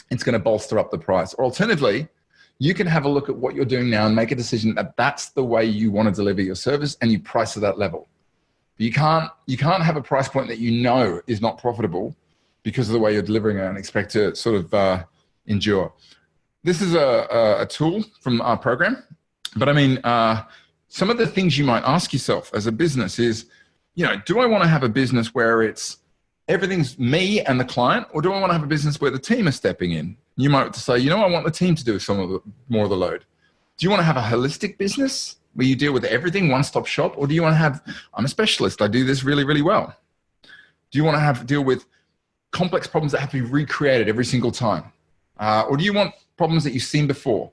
it's going to bolster up the price. Or alternatively, you can have a look at what you're doing now and make a decision that that's the way you want to deliver your service and you price at that level. But you can't have a price point that you know is not profitable because of the way you're delivering it and expect to sort of endure. This is a tool from our program, but I mean, some of the things you might ask yourself as a business is, do I want to have a business where it's everything's me and the client, or do I want to have a business where the team are stepping in? You might say, I want the team to do more of the load. Do you want to have a holistic business where you deal with everything, one-stop shop, or do you want to have, I'm a specialist, I do this really, really well? Do you want to deal with complex problems that have to be recreated every single time? Or do you want problems that you've seen before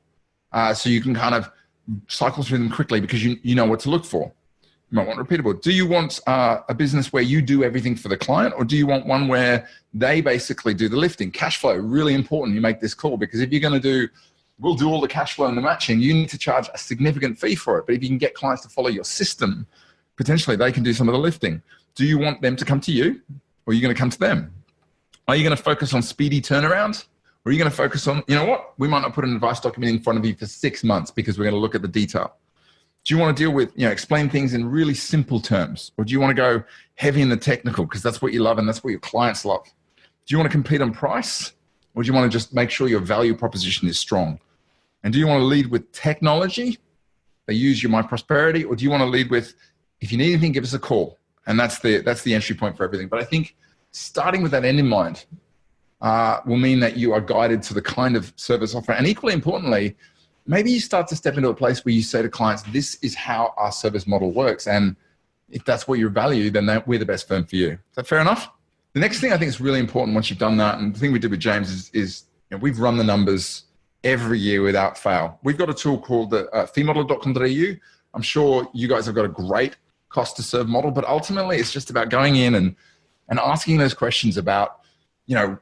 so you can kind of cycle through them quickly because you know what to look for? You might want repeatable. Do you want a business where you do everything for the client, or do you want one where they basically do the lifting? Cash flow, really important you make this call, because if you're going to we'll do all the cash flow and the matching, you need to charge a significant fee for it. But if you can get clients to follow your system, potentially they can do some of the lifting. Do you want them to come to you, or are you going to come to them? Are you going to focus on speedy turnaround? Or are you going to focus on, we might not put an advice document in front of you for 6 months because we're going to look at the detail. Do you want to deal with, explain things in really simple terms? Or do you want to go heavy in the technical because that's what you love and that's what your clients love? Do you want to compete on price? Or do you want to just make sure your value proposition is strong? And do you want to lead with technology? They use your My Prosperity, or do you want to lead with, if you need anything, give us a call? And that's the entry point for everything. But I think starting with that end in mind will mean that you are guided to the kind of service offer. And equally importantly, maybe you start to step into a place where you say to clients, this is how our service model works. And if that's what you value, then we're the best firm for you. Is that fair enough? The next thing I think is really important once you've done that, and the thing we did with James is we've run the numbers every year without fail. We've got a tool called the feemodel.com.au. I'm sure you guys have got a great cost to serve model, but ultimately it's just about going in and asking those questions about,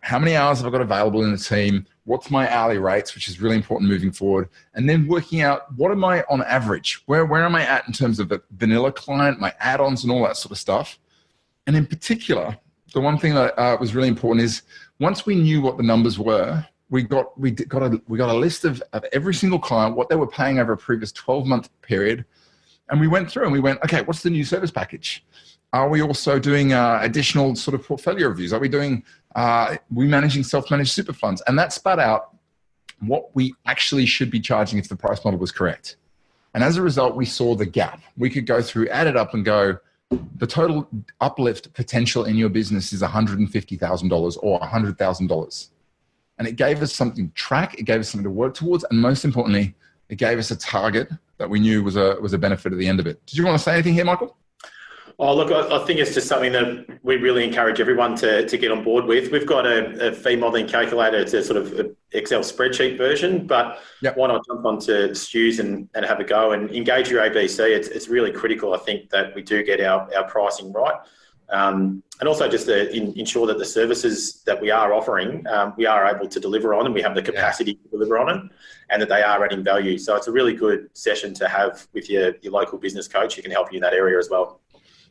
how many hours have I got available in the team? What's my hourly rates, which is really important moving forward. And then working out, what am I on average? Where am I at in terms of the vanilla client, my add-ons and all that sort of stuff? And in particular, the one thing that was really important is once we knew what the numbers were, we got a list of every single client, what they were paying over a previous 12-month period. And we went through and we went, okay, what's the new service package? Are we also doing additional sort of portfolio reviews? Are we doing, we managing self-managed super funds? And that spat out what we actually should be charging if the price model was correct. And as a result, we saw the gap. We could go through, add it up and go, the total uplift potential in your business is $150,000 or $100,000. And it gave us something to track. It gave us something to work towards. And most importantly, it gave us a target that we knew was a benefit at the end of it. Did you want to say anything here, Michael? Oh, look, I think it's just something that we really encourage everyone to get on board with. We've got a fee modelling calculator. It's a sort of Excel spreadsheet version, but why not jump onto Stu's and have a go and engage your ABC? It's really critical, I think, that we do get our pricing right. And also just to ensure that the services that we are offering, we are able to deliver on and we have the capacity to deliver on it and that they are adding value. So it's a really good session to have with your local business coach who can help you in that area as well.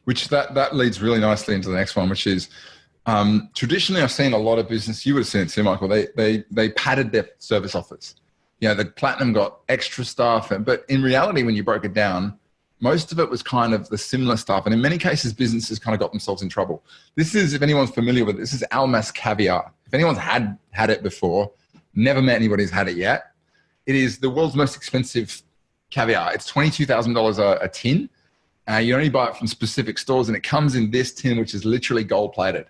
Which that leads really nicely into the next one, which is traditionally I've seen a lot of business, you would have seen it too, Michael, they padded their service offers. The Platinum got extra stuff, but in reality, when you broke it down, most of it was kind of the similar stuff. And in many cases, businesses kind of got themselves in trouble. This is, if anyone's familiar with it, this is Almas Caviar. If anyone's had it before, never met anybody who's had it yet, it is the world's most expensive caviar. It's $22,000 a tin. You only buy it from specific stores, and it comes in this tin, which is literally gold-plated.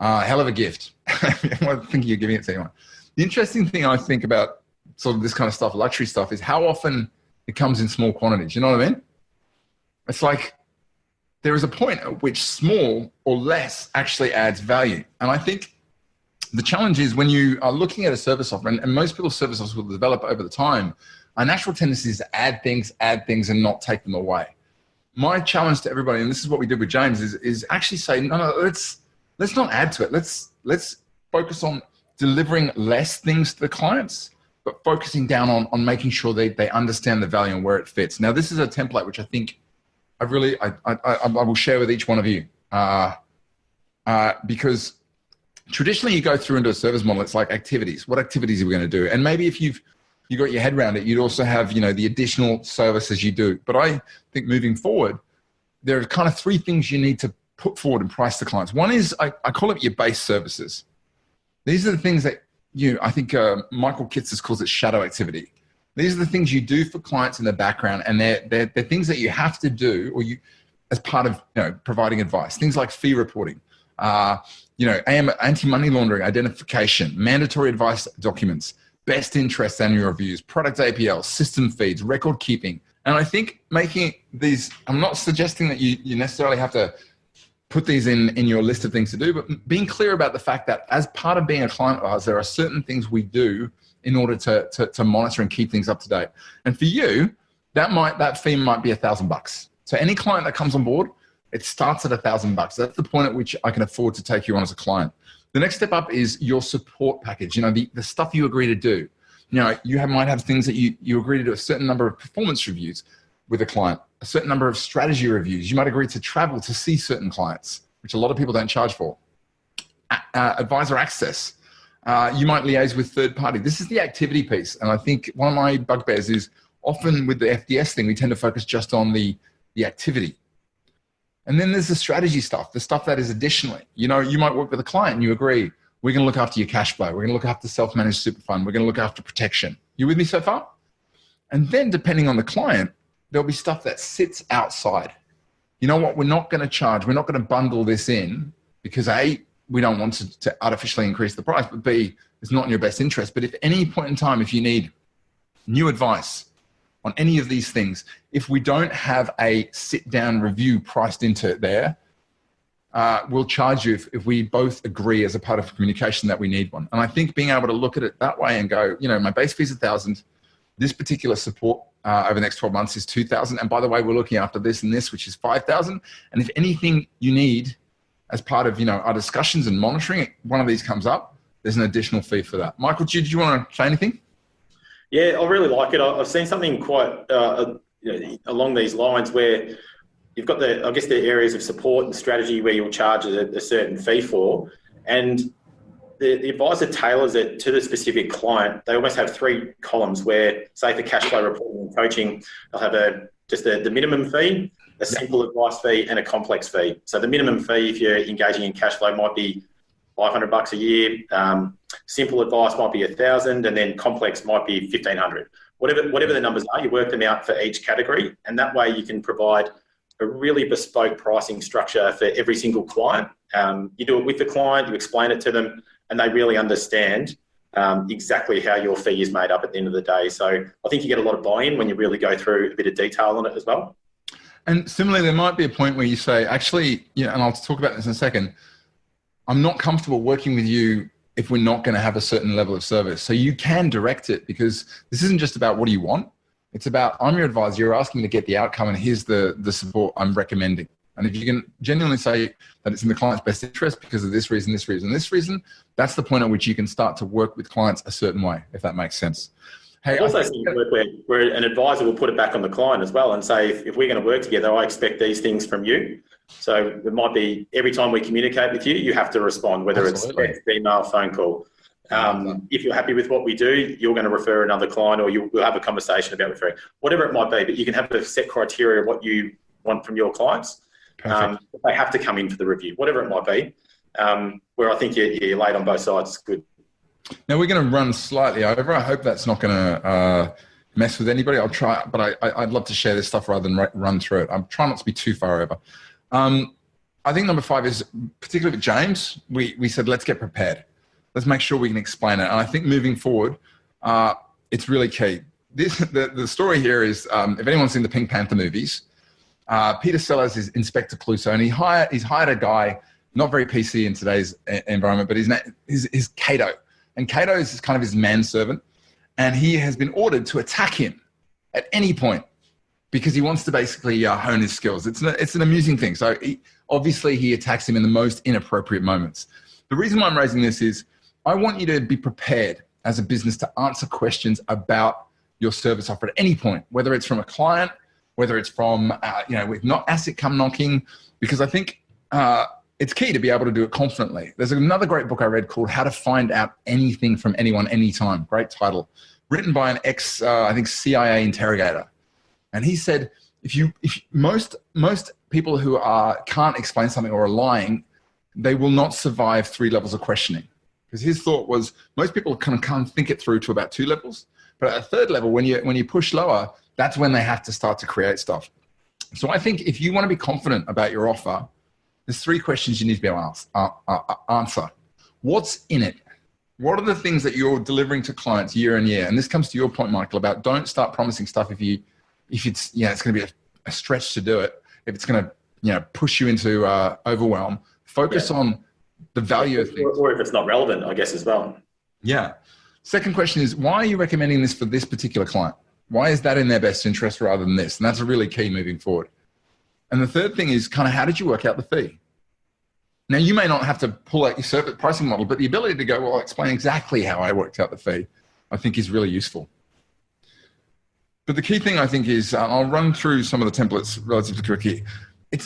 Hell of a gift. I think you're giving it to anyone. The interesting thing I think about sort of this kind of stuff, luxury stuff, is how often it comes in small quantities. You know what I mean? It's like there is a point at which small or less actually adds value. And I think the challenge is when you are looking at a service offer, and most people's service offers will develop over the time, our natural tendency is to add things and not take them away. My challenge to everybody, and this is what we did with James, is actually say, no, let's not add to it. Let's focus on delivering less things to the clients, but focusing down on making sure they understand the value and where it fits. Now, this is a template which I think I will share with each one of you because traditionally you go through into a service model, it's like activities. What activities are we going to do? And maybe if you got your head around it, you'd also have, the additional services you do. But I think moving forward, there are kind of three things you need to put forward and price to clients. One is, I call it your base services. These are the things that I think Michael Kitces calls it shadow activity. These are the things you do for clients in the background, and they're things that you have to do, or you, as part of providing advice. Things like fee reporting, anti-money laundering identification, mandatory advice documents, best interest annual reviews, product APLs, system feeds, record keeping. And I think making these, I'm not suggesting that you necessarily have to put these in your list of things to do, but being clear about the fact that as part of being a client of ours, there are certain things we do in order to monitor and keep things up to date. And for you, that fee might be $1,000. So any client that comes on board, it starts at $1,000. That's the point at which I can afford to take you on as a client. The next step up is your support package. The stuff you agree to do. Might have things that you agree to do a certain number of performance reviews with a client, a certain number of strategy reviews. You might agree to travel to see certain clients, which a lot of people don't charge for. Advisor access. You might liaise with third party. This is the activity piece. And I think one of my bugbears is often with the FDS thing, we tend to focus just on the activity. And then there's the strategy stuff, the stuff that is additionally, you might work with a client and you agree, We're going to look after your cash flow. We're going to look after self-managed super fund. We're going to look after protection. You with me so far? And then depending on the client, there'll be stuff that sits outside. You know what? We're not going to charge. We're not going to bundle this in because A, we don't want to artificially increase the price, but B, it's not in your best interest. But if at any point in time, if you need new advice on any of these things, if we don't have a sit-down review priced into it there, we'll charge you if we both agree as a part of communication that we need one. And I think being able to look at it that way and go, my base fee is 1,000. This particular support over the next 12 months is 2,000. And by the way, we're looking after this and this, which is 5,000. And if anything you need as part of, our discussions and monitoring, one of these comes up, there's an additional fee for that. Michael, did you want to say anything? Yeah, I really like it. I've seen something quite along these lines where you've got the areas of support and strategy where you'll charge a certain fee for, and the advisor tailors it to the specific client. They almost have 3 columns where, say for cash flow reporting and coaching, they'll have the minimum fee, a simple advice fee, and a complex fee. So the minimum fee, if you're engaging in cash flow, might be $500 a year. Simple advice might be 1,000, and then complex might be 1,500. Whatever the numbers are, you work them out for each category, and that way you can provide a really bespoke pricing structure for every single client. You do it with the client, you explain it to them, and they really understand exactly how your fee is made up at the end of the day. So I think you get a lot of buy-in when you really go through a bit of detail on it as well. And similarly, there might be a point where you say, actually, and I'll talk about this in a second, I'm not comfortable working with you if we're not going to have a certain level of service. So you can direct it, because this isn't just about what do you want. It's about, I'm your advisor, you're asking me to get the outcome, and here's the support I'm recommending. And if you can genuinely say that it's in the client's best interest because of this reason, this reason, this reason, that's the point at which you can start to work with clients a certain way, if that makes sense. Hey, also see work where an advisor will put it back on the client as well and say, if we're going to work together, I expect these things from you. So it might be every time we communicate with you, you have to respond, whether Absolutely. It's text, email, phone call. If you're happy with what we do, you're going to refer another client, or we'll have a conversation about referring, whatever it might be. But you can have a set criteria of what you want from your clients. They have to come in for the review, whatever it might be. Where I think you're laid on both sides is good. Now we're going to run slightly over. I hope that's not going to mess with anybody. I'll try, but I'd love to share this stuff rather than run through it. I'm trying not to be too far over. I think number 5 is, particularly with James, we said, let's get prepared. Let's make sure we can explain it. And I think moving forward, it's really key. The story here is, if anyone's seen the Pink Panther movies, Peter Sellers is Inspector Clouseau, and he's hired a guy, not very PC in today's environment, but his name is Cato. And Cato is kind of his manservant, and he has been ordered to attack him at any point because he wants to basically hone his skills. It's an amusing thing. So obviously he attacks him in the most inappropriate moments. The reason why I'm raising this is I want you to be prepared as a business to answer questions about your service offer at any point, whether it's from a client, whether it's from, with not asset come knocking, because I think it's key to be able to do it confidently. There's another great book I read called How to Find Out Anything from Anyone Anytime. Great title. Written by an CIA interrogator. And he said, if most people who can't explain something or are lying, they will not survive 3 levels of questioning. Because his thought was most people can't think it through to about 2 levels. But at a 3rd level, when you push lower, that's when they have to start to create stuff. So I think if you want to be confident about your offer, there's 3 questions you need to be able to answer. What's in it? What are the things that you're delivering to clients year in year? And this comes to your point, Michael, about don't start promising stuff if it's it's going to be a stretch to do it. If it's going to push you into overwhelm, focus on the value of things. Or if it's not relevant, I guess, as well. Yeah. Second question is, why are you recommending this for this particular client? Why is that in their best interest rather than this? And that's a really key moving forward. And the third thing is kind of how did you work out the fee? Now, you may not have to pull out your service pricing model, but the ability to go, well, I'll explain exactly how I worked out the fee, I think is really useful. But the key thing I think is, I'll run through some of the templates relatively quickly. It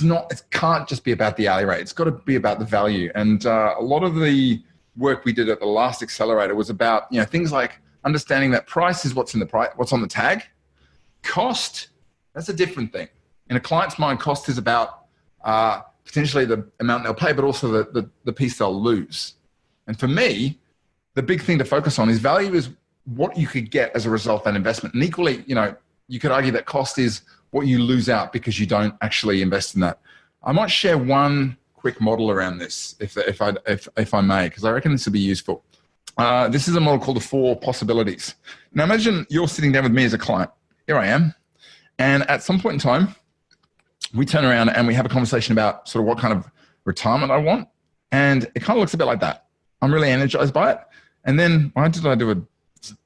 can't just be about the hourly rate. It's got to be about the value. And a lot of the work we did at the last accelerator was about, things like understanding that price is what's on the tag. Cost, that's a different thing. In a client's mind, cost is about potentially the amount they'll pay, but also the piece they'll lose. And for me, the big thing to focus on is value is what you could get as a result of that investment. And equally, you could argue that cost is what you lose out because you don't actually invest in that. I might share one quick model around this, if I may, because I reckon this would be useful. This is a model called the 4 possibilities. Now imagine you're sitting down with me as a client. Here I am. And at some point in time, we turn around and we have a conversation about sort of what kind of retirement I want. And it kind of looks a bit like that. I'm really energized by it. And then why did I do a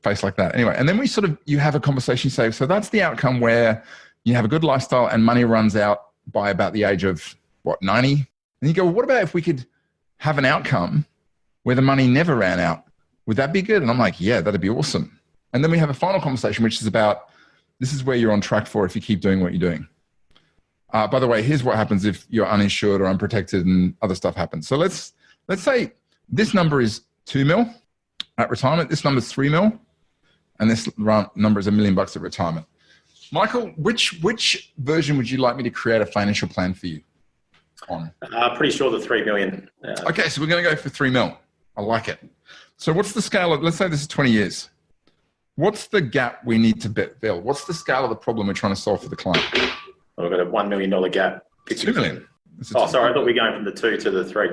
face like that? Anyway, and then you have a conversation, you say, so that's the outcome where you have a good lifestyle and money runs out by about the age of 90? And you go, well, what about if we could have an outcome where the money never ran out? Would that be good? And I'm like, yeah, that'd be awesome. And then we have a final conversation, which is about, this is where you're on track for if you keep doing what you're doing. By the way, here's what happens if you're uninsured or unprotected and other stuff happens. So let's say this number is 2 mil at retirement. This number is 3 mil. And this number is $1 million at retirement. Michael, which version would you like me to create a financial plan for you on? Pretty sure the 3 million. Okay, so we're going to go for 3 mil. I like it. So what's the scale of, let's say this is 20 years. What's the gap we need to build? What's the scale of the problem we're trying to solve for the client? We've got a $1 million gap. 2 million. Oh, sorry. I thought we were going from the 2 to the 3.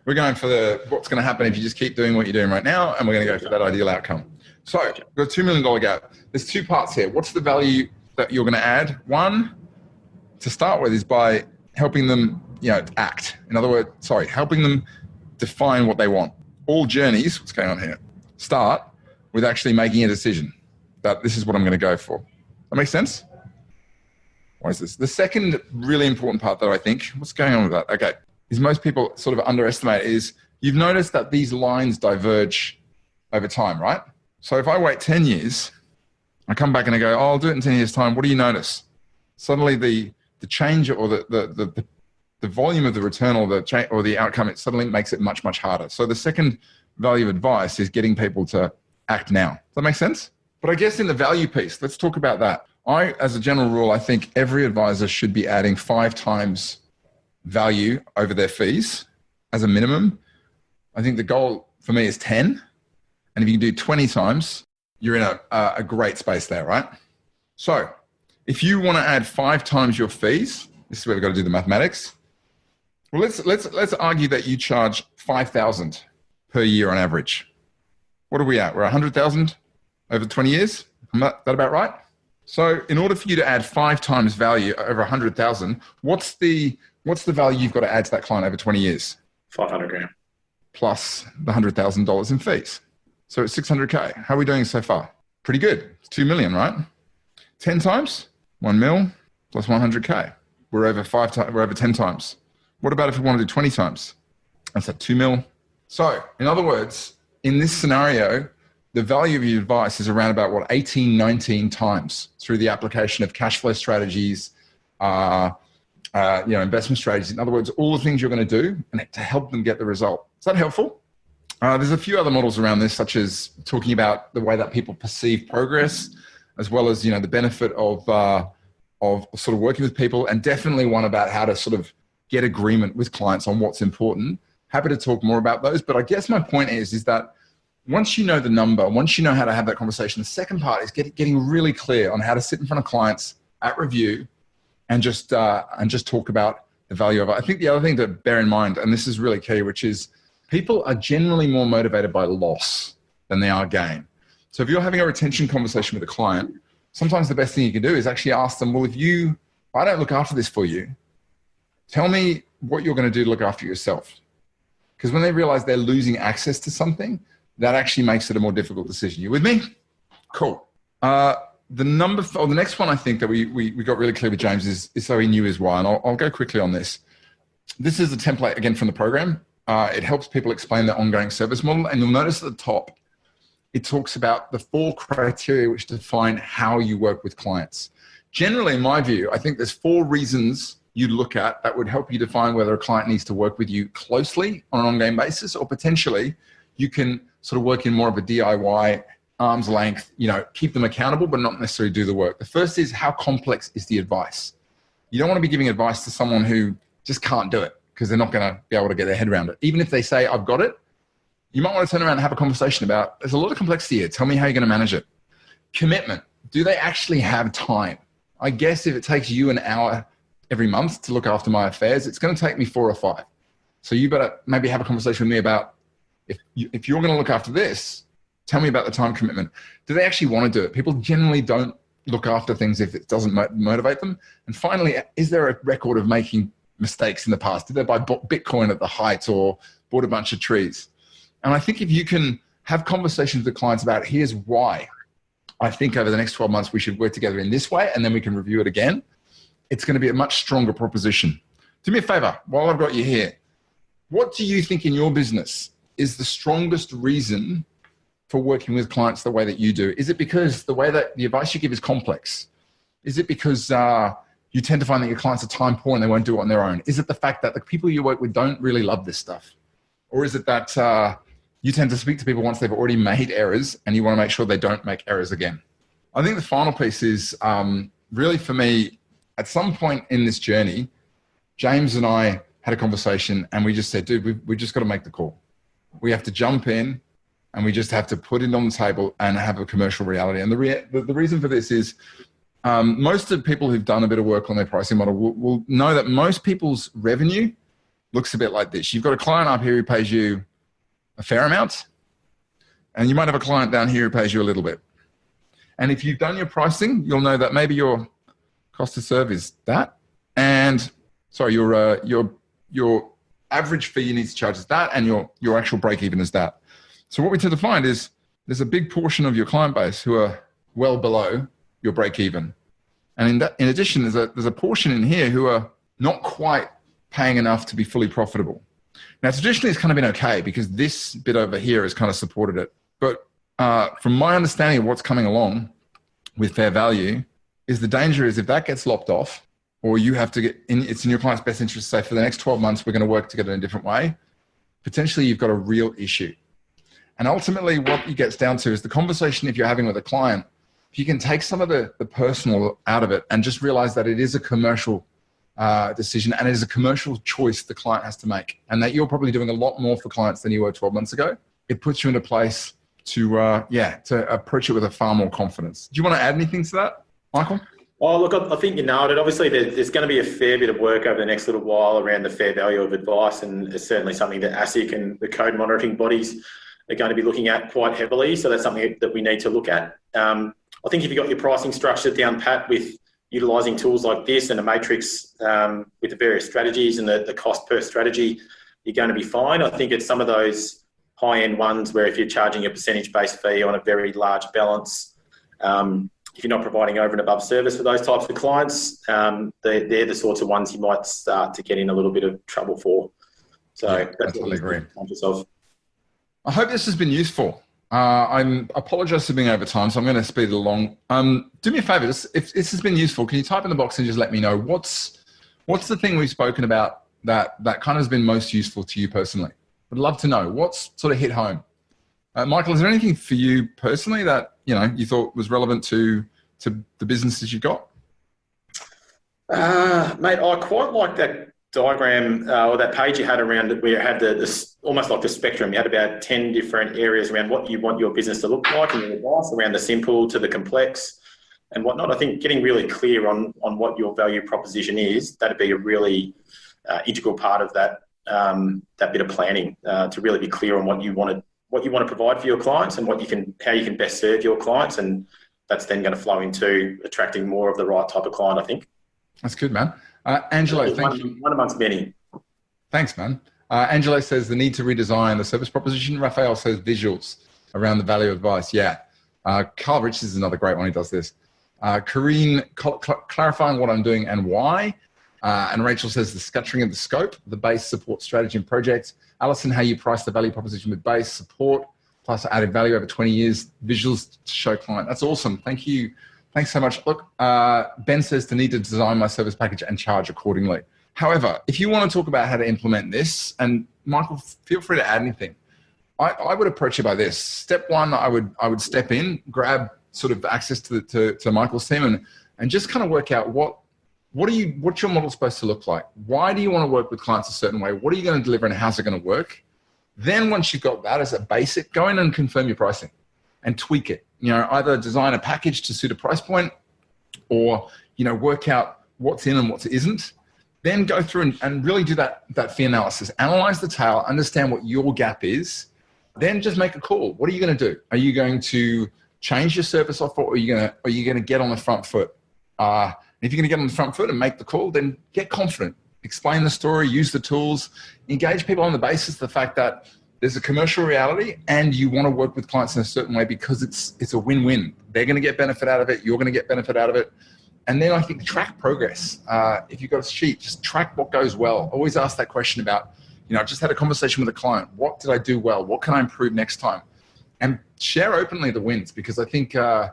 We're going for what's going to happen if you just keep doing what you're doing right now, and we're going to go for that ideal outcome. So we've got a $2 million gap. There's 2 parts here. What's the value that you're going to add? One, to start with, is by helping them, act. In other words, helping them define what they want. All journeys, what's going on here, start with actually making a decision that this is what I'm going to go for. That makes sense? Why is this? The second really important part that I think, what's going on with that? Okay, is most people sort of underestimate is you've noticed that these lines diverge over time, right? So if I wait 10 years, I come back and I go, oh, I'll do it in 10 years' time. What do you notice? Suddenly the change or the volume of the return or the outcome, it suddenly makes it much, much harder. So the second value of advice is getting people to act now. Does that make sense? But I guess in the value piece, let's talk about that. As a general rule, I think every advisor should be adding 5 times value over their fees as a minimum. I think the goal for me is 10. And if you can do 20 times, you're in a great space there, right? So if you want to add 5 times your fees, this is where we've got to do the mathematics. Well, let's argue that you charge $5,000 per year on average. What are we at? We're 100,000 over 20 years. Is that about right? So in order for you to add 5 times value over 100,000, what's the value you've got to add to that client over 20 years? 500 grand. Plus the $100,000 in fees. So it's 600K. How are we doing so far? Pretty good. It's 2 million, right? 10 times, 1 mil plus 100K. We're over 10 times. What about if we want to do 20 times? That's at 2 mil. So in other words, in this scenario, the value of your advice is around about 18, 19 times through the application of cash flow strategies, investment strategies. In other words, all the things you're going to do and to help them get the result. Is that helpful? There's a few other models around this, such as talking about the way that people perceive progress, as well as, the benefit of sort of working with people, and definitely one about how to sort of get agreement with clients on what's important. Happy to talk more about those. But I guess my point is that once you know the number, once you know how to have that conversation, the second part is getting really clear on how to sit in front of clients at review and just talk about the value of it. I think the other thing to bear in mind, and this is really key, which is people are generally more motivated by loss than they are gain. So if you're having a retention conversation with a client, sometimes the best thing you can do is actually ask them, well, if I don't look after this for you, tell me what you're going to do to look after yourself. Because when they realize they're losing access to something, that actually makes it a more difficult decision. You with me? Cool. The next one I think that we got really clear with James is so he knew is why. And I'll go quickly on this. This is a template, again, from the program. It helps people explain their ongoing service model. And you'll notice at the top, it talks about the 4 criteria which define how you work with clients. Generally, in my view, I think there's 4 reasons you look at that would help you define whether a client needs to work with you closely on an ongoing basis, or potentially you can sort of work in more of a DIY, arm's length, keep them accountable, but not necessarily do the work. The first is, how complex is the advice? You don't want to be giving advice to someone who just can't do it, because they're not going to be able to get their head around it. Even if they say, I've got it, You might want to turn around and have a conversation about, there's a lot of complexity here. Tell me how you're going to manage it. Commitment. Do they actually have time? I guess if it takes you an hour every month to look after my affairs, it's going to take me 4 or 5. So you better maybe have a conversation with me about if you're going to look after this, tell me about the time commitment. Do they actually want to do it? People generally don't look after things if it doesn't motivate them. And finally, is there a record of making mistakes in the past? Did they buy Bitcoin at the height or bought a bunch of trees? And I think if you can have conversations with clients about, here's why I think over the next 12 months we should work together in this way, and then we can review it again, it's going to be a much stronger proposition. Do me a favor, while I've got you here, what do you think in your business is the strongest reason for working with clients the way that you do? Is it because the way that the advice you give is complex? Is it because you tend to find that your clients are time poor and they won't do it on their own? Is it the fact that the people you work with don't really love this stuff? Or is it that you tend to speak to people once they've already made errors and you want to make sure they don't make errors again? I think the final piece is really for me, at some point in this journey, James and I had a conversation and we just said, dude, we just got to make the call. We have to jump in and we just have to put it on the table and have a commercial reality. And the reason for this is most of the people who've done a bit of work on their pricing model will know that most people's revenue looks a bit like this. You've got a client up here who pays you a fair amount, and you might have a client down here who pays you a little bit. And if you've done your pricing, you'll know that maybe your cost to serve is that, and sorry, your average fee you need to charge is that, and your actual break even is that. So what we tend to find is there's a big portion of your client base who are well below your break even. And in addition, there's a portion in here who are not quite paying enough to be fully profitable. Now, traditionally, it's kind of been okay because this bit over here has kind of supported it. But from my understanding of what's coming along with fair value is the danger is if that gets lopped off, or you have to it's in your client's best interest to say, for the next 12 months, we're going to work together in a different way, potentially you've got a real issue. And ultimately what it gets down to is the conversation if you're having with a client, if you can take some of the personal out of it and just realize that it is a commercial decision and it is a commercial choice the client has to make, and that you're probably doing a lot more for clients than you were 12 months ago, it puts you in a place to approach it with a far more confidence. Do you want to add anything to that, Michael? Oh, look, I think you nailed it. Obviously, there's going to be a fair bit of work over the next little while around the fair value of advice, and it's certainly something that ASIC and the code monitoring bodies are going to be looking at quite heavily. So that's something that we need to look at. I think if you've got your pricing structure down pat with utilising tools like this and a matrix with the various strategies and the cost per strategy, you're going to be fine. I think it's some of those high-end ones where if you're charging a percentage-based fee on a very large balance, if you're not providing over and above service for those types of clients, they're the sorts of ones you might start to get in a little bit of trouble for. So yeah, that's totally agree. Conscious of. I hope this has been useful. I apologize for being over time, so I'm going to speed it along. Do me a favor, if this has been useful, can you type in the box and just let me know what's the thing we've spoken about that kind of has been most useful to you personally? I'd love to know what's sort of hit home. Michael, is there anything for you personally that you thought was relevant to the businesses you've got? Mate, I quite like that diagram or that page you had around it where you had this almost like the spectrum. You had about 10 different areas around what you want your business to look like and your advice around the simple to the complex and whatnot. I think getting really clear on what your value proposition is, that'd be a really integral part of that bit of planning to really be clear on what you want to provide for your clients and how you can best serve your clients, and that's then going to flow into attracting more of the right type of client, I think. That's good, man. Angelo, thank you. One amongst many. Thanks, man. Angelo says the need to redesign the service proposition. Raphael says visuals around the value of advice. Yeah. Carl Richards is another great one who does this. Kareen, clarifying what I'm doing and why. And Rachel says the scattering of the scope, the base support strategy and project. Alison, how you price the value proposition with base support plus added value over 20 years, visuals to show client. That's awesome. Thank you. Thanks so much. Look, Ben says to need to design my service package and charge accordingly. However, if you want to talk about how to implement this, and Michael, feel free to add anything. I would approach it by this. Step one, I would step in, grab sort of access to Michael's team and just kind of work out what's your model supposed to look like? Why do you want to work with clients a certain way? What are you going to deliver and how's it going to work? Then once you've got that as a basic, go in and confirm your pricing and tweak it. Either design a package to suit a price point or, work out what's in and what isn't. Then go through and really do that fee analysis. Analyze the tail, understand what your gap is, then just make a call. What are you going to do? Are you going to change your service offer, or are you going to get on the front foot? If you're going to get on the front foot and make the call, then get confident. Explain the story, use the tools, engage people on the basis of the fact that there's a commercial reality and you want to work with clients in a certain way because it's a win-win. They're going to get benefit out of it. You're going to get benefit out of it. And then I think track progress. If you've got a sheet, just track what goes well. Always ask that question about, I just had a conversation with a client. What did I do well? What can I improve next time? And share openly the wins, because I think the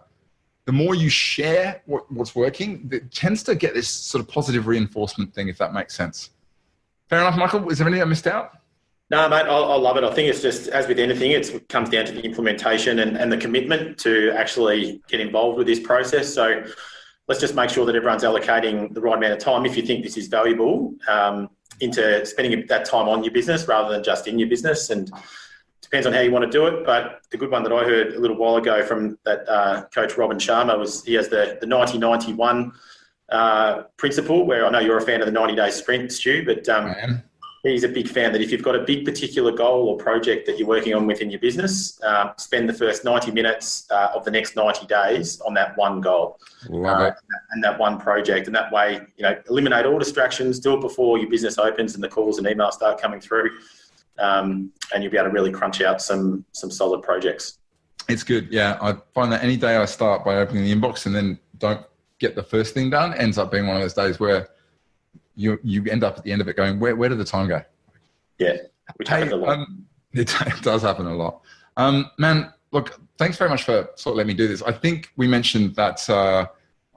more you share what's working, it tends to get this sort of positive reinforcement thing, if that makes sense. Fair enough, Michael? Is there anything I missed out? No, mate, I love it. I think it's just, as with anything, it comes down to the implementation and the commitment to actually get involved with this process. So let's just make sure that everyone's allocating the right amount of time, if you think this is valuable, into spending that time on your business rather than just in your business. And depends on how you want to do it. But the good one that I heard a little while ago from that coach, Robin Sharma, was he has the 90-91 principle, where I know you're a fan of the 90-day sprint, Stu, but he's a big fan that if you've got a big particular goal or project that you're working on within your business, spend the first 90 minutes of the next 90 days on that one goal and that one project. And that way, eliminate all distractions, do it before your business opens and the calls and emails start coming through. And you'll be able to really crunch out some solid projects. It's good. Yeah. I find that any day I start by opening the inbox and then don't get the first thing done ends up being one of those days where you end up at the end of it going, where did the time go? Yeah. Which happens a lot. It does happen a lot. Man, look, thanks very much for sort of letting me do this. I think we mentioned that I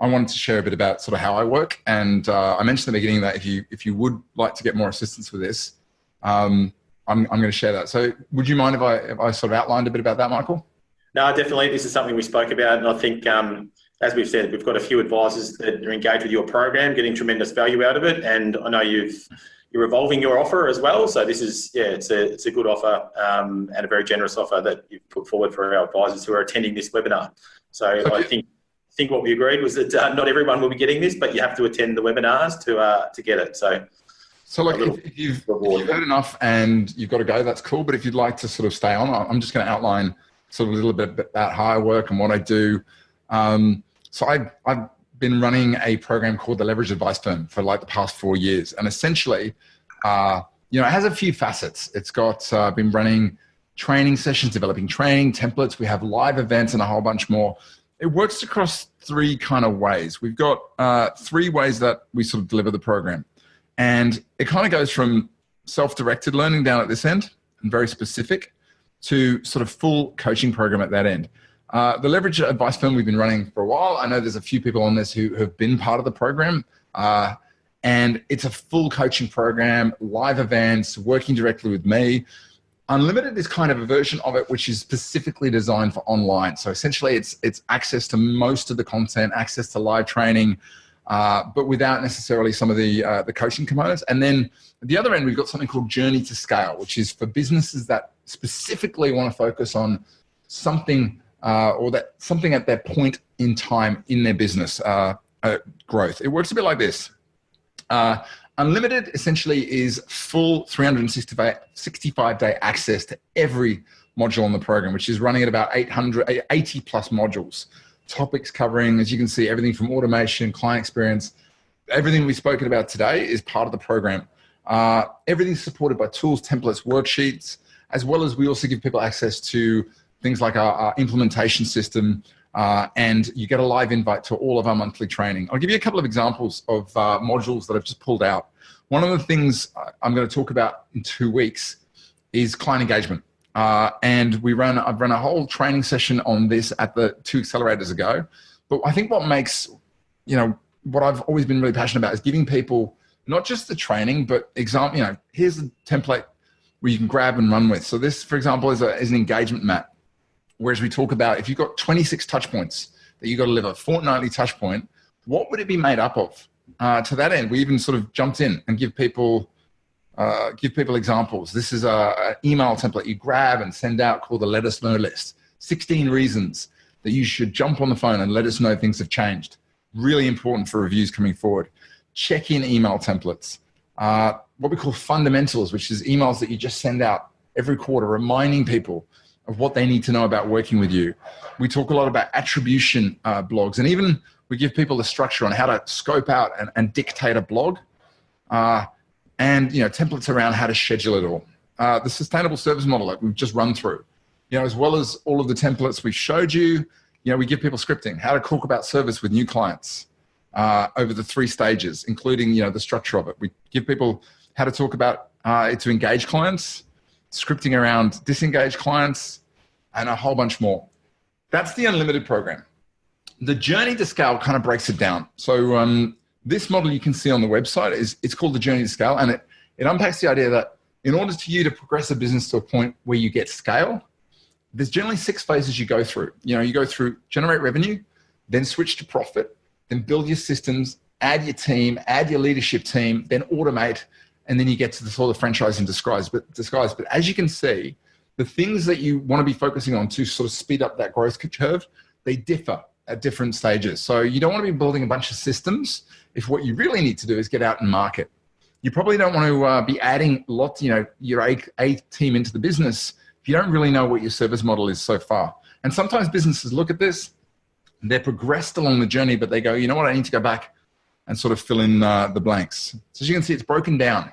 wanted to share a bit about sort of how I work. And I mentioned at the beginning that if you would like to get more assistance with this, I'm going to share that. So would you mind if I sort of outlined a bit about that, Michael? No, definitely. This is something we spoke about. And I think, as we've said, we've got a few advisors that are engaged with your program, getting tremendous value out of it. And I know you're evolving your offer as well. So this is, it's a good offer and a very generous offer that you've put forward for our advisors who are attending this webinar. So okay. I think what we agreed was that not everyone will be getting this, but you have to attend the webinars to get it. So like if you've heard enough and you've got to go, that's cool. But if you'd like to sort of stay on, I'm just going to outline sort of a little bit about how I work and what I do. So I've been running a program called the Leverage Advice Firm for like the past 4 years. And essentially, it has a few facets. It's got, been running training sessions, developing training templates. We have live events and a whole bunch more. It works across 3 kind of ways. We've got 3 ways that we sort of deliver the program. And it kind of goes from self-directed learning down at this end and very specific to sort of full coaching program at that end. The Leverage Advice Firm we've been running for a while. I know there's a few people on this who have been part of the program. And it's a full coaching program, live events, working directly with me. Unlimited is kind of a version of it which is specifically designed for online. So essentially it's access to most of the content, access to live training, but without necessarily some of the coaching components. And then at the other end, we've got something called Journey to Scale, which is for businesses that specifically want to focus on something something at that point in time in their business growth. It works a bit like this. Unlimited essentially is full 365-day access to every module on the program, which is running at about 80 plus modules. Topics covering, as you can see, everything from automation, client experience, everything we've spoken about today is part of the program. Everything's supported by tools, templates, worksheets, as well as we also give people access to things like our implementation system, and you get a live invite to all of our monthly training. I'll give you a couple of examples of modules that I've just pulled out. One of the things I'm going to talk about in 2 weeks is client engagement. And I've run a whole training session on this at the 2 accelerators ago. But I think what makes, what I've always been really passionate about is giving people not just the training, but here's a template where you can grab and run with. So this, for example, is an engagement map. Whereas we talk about if you've got 26 touch points that you've got to live a fortnightly touch point, what would it be made up of? To that end, we even sort of jumped in and give people give people examples. This is an email template you grab and send out called the Let Us Know list. 16 reasons that you should jump on the phone and let us know things have changed. Really important for reviews coming forward. Check-in email templates. What we call fundamentals, which is emails that you just send out every quarter, reminding people of what they need to know about working with you. We talk a lot about attribution blogs, and even we give people the structure on how to scope out and dictate a blog, and templates around how to schedule it all. The sustainable service model that we've just run through, as well as all of the templates we showed you, we give people scripting, how to talk about service with new clients over the 3 stages, including the structure of it. We give people how to talk about to engage clients, scripting around disengaged clients, and a whole bunch more. That's the unlimited program. The journey to scale kind of breaks it down. So this model you can see on the website it's called the journey to scale, and it unpacks the idea that in order for you to progress a business to a point where you get scale, there's generally 6 phases you go through. You go through generate revenue, then switch to profit, then build your systems, add your team, add your leadership team, then automate, and then you get to the sort of franchise in disguise. But as you can see, the things that you want to be focusing on to sort of speed up that growth curve, they differ at different stages. So you don't want to be building a bunch of systems if what you really need to do is get out and market. You probably don't want to be adding lots, your A team into the business if you don't really know what your service model is so far. And sometimes businesses look at this, they're progressed along the journey, but they go, you know what, I need to go back and sort of fill in the blanks. So as you can see, it's broken down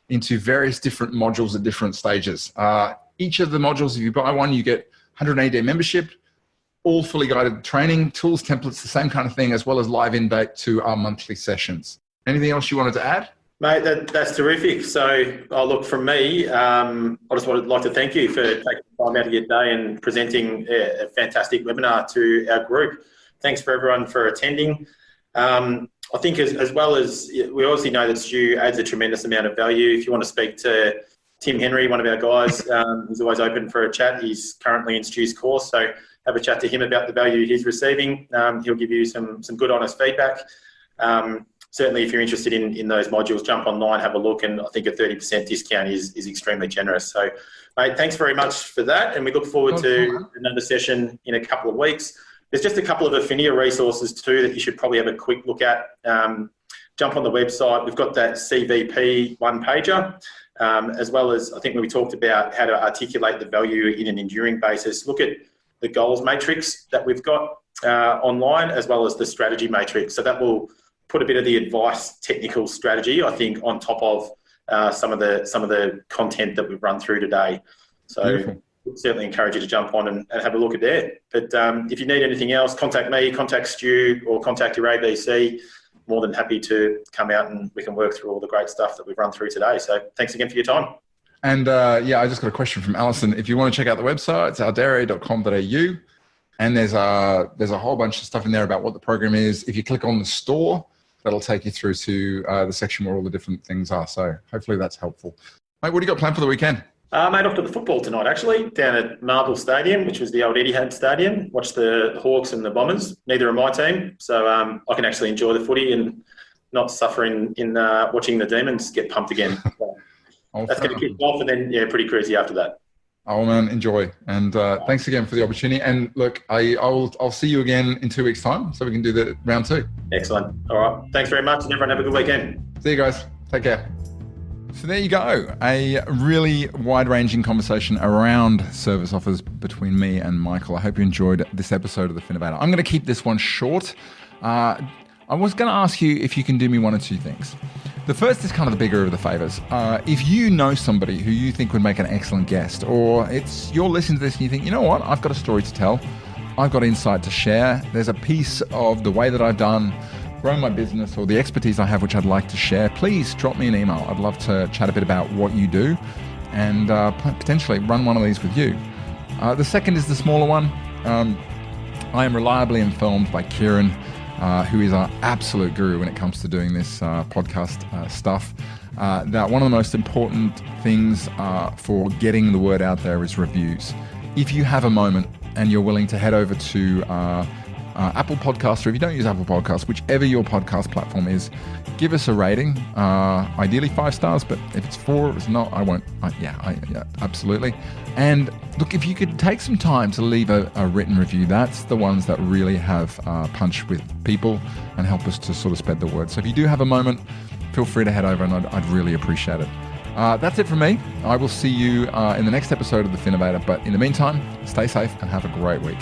into various different modules at different stages. Each of the modules, if you buy one, you get 180-day membership, all fully guided training, tools, templates, the same kind of thing, as well as live invite to our monthly sessions. Anything else you wanted to add? Mate, that's terrific. So, look, from me, I just would like to thank you for taking time out of your day and presenting a fantastic webinar to our group. Thanks for everyone for attending. I think as well as we obviously know that Stu adds a tremendous amount of value. If you want to speak to Tim Henry, one of our guys, he's always open for a chat. He's currently in Stu's course, so have a chat to him about the value he's receiving. He'll give you some good, honest feedback. Certainly, if you're interested in those modules, jump online, have a look, and I think a 30% discount is extremely generous. So, mate, thanks very much for that, and we look forward to another session in a couple of weeks. There's just a couple of Affinia resources too that you should probably have a quick look at. Jump on the website. We've got that CVP one-pager, as well as I think when we talked about how to articulate the value in an enduring basis, look at the goals matrix that we've got online, as well as the strategy matrix. So that will put a bit of the advice technical strategy, I think, on top of some of the content that we've run through today. So beautiful. Certainly encourage you to jump on and have a look at there. But if you need anything else, contact me, contact Stu, or contact your ABC. More than happy to come out and we can work through all the great stuff that we've run through today. So thanks again for your time. And I just got a question from Alison. If you want to check out the website, it's aldere.com.au. And there's a whole bunch of stuff in there about what the program is. If you click on the store, that'll take you through to the section where all the different things are. So hopefully that's helpful. Mate, what do you got planned for the weekend? Mate, off to the football tonight, actually, down at Marvel Stadium, which was the old Etihad Stadium. Watch the Hawks and the Bombers. Neither are my team, so I can actually enjoy the footy and not suffer in watching the Demons get pumped again. So that's going to kick off, and then, pretty crazy after that. Oh, man, enjoy. And thanks again for the opportunity. And look, I'll see you again in 2 weeks' time, so we can do the round 2. Excellent. All right. Thanks very much, and everyone have a good weekend. See you guys. Take care. So there you go, a really wide-ranging conversation around service offers between me and Michael. I hope you enjoyed this episode of the Finnovator. I'm going to keep this one short. I was going to ask you if you can do me one or two things. The first is kind of the bigger of the favors. If you know somebody who you think would make an excellent guest, or you're listening to this and you think, you know what, I've got a story to tell, I've got insight to share, there's a piece of the way that I've done grow my business or the expertise I have which I'd like to share, please drop me an email. I'd love to chat a bit about what you do and potentially run one of these with you. The second is the smaller one. I am reliably informed by Kieran, who is our absolute guru when it comes to doing this podcast stuff, that one of the most important things for getting the word out there is reviews. If you have a moment and you're willing to head over to Apple Podcasts, or if you don't use Apple Podcasts, whichever your podcast platform is, give us a rating. Ideally 5 stars, but if it's 4, if it's not, I won't. Yeah, absolutely. And look, if you could take some time to leave a written review, that's the ones that really have punch with people and help us to sort of spread the word. So if you do have a moment, feel free to head over, and I'd really appreciate it. That's it from me. I will see you in the next episode of The Finnovator. But in the meantime, stay safe and have a great week.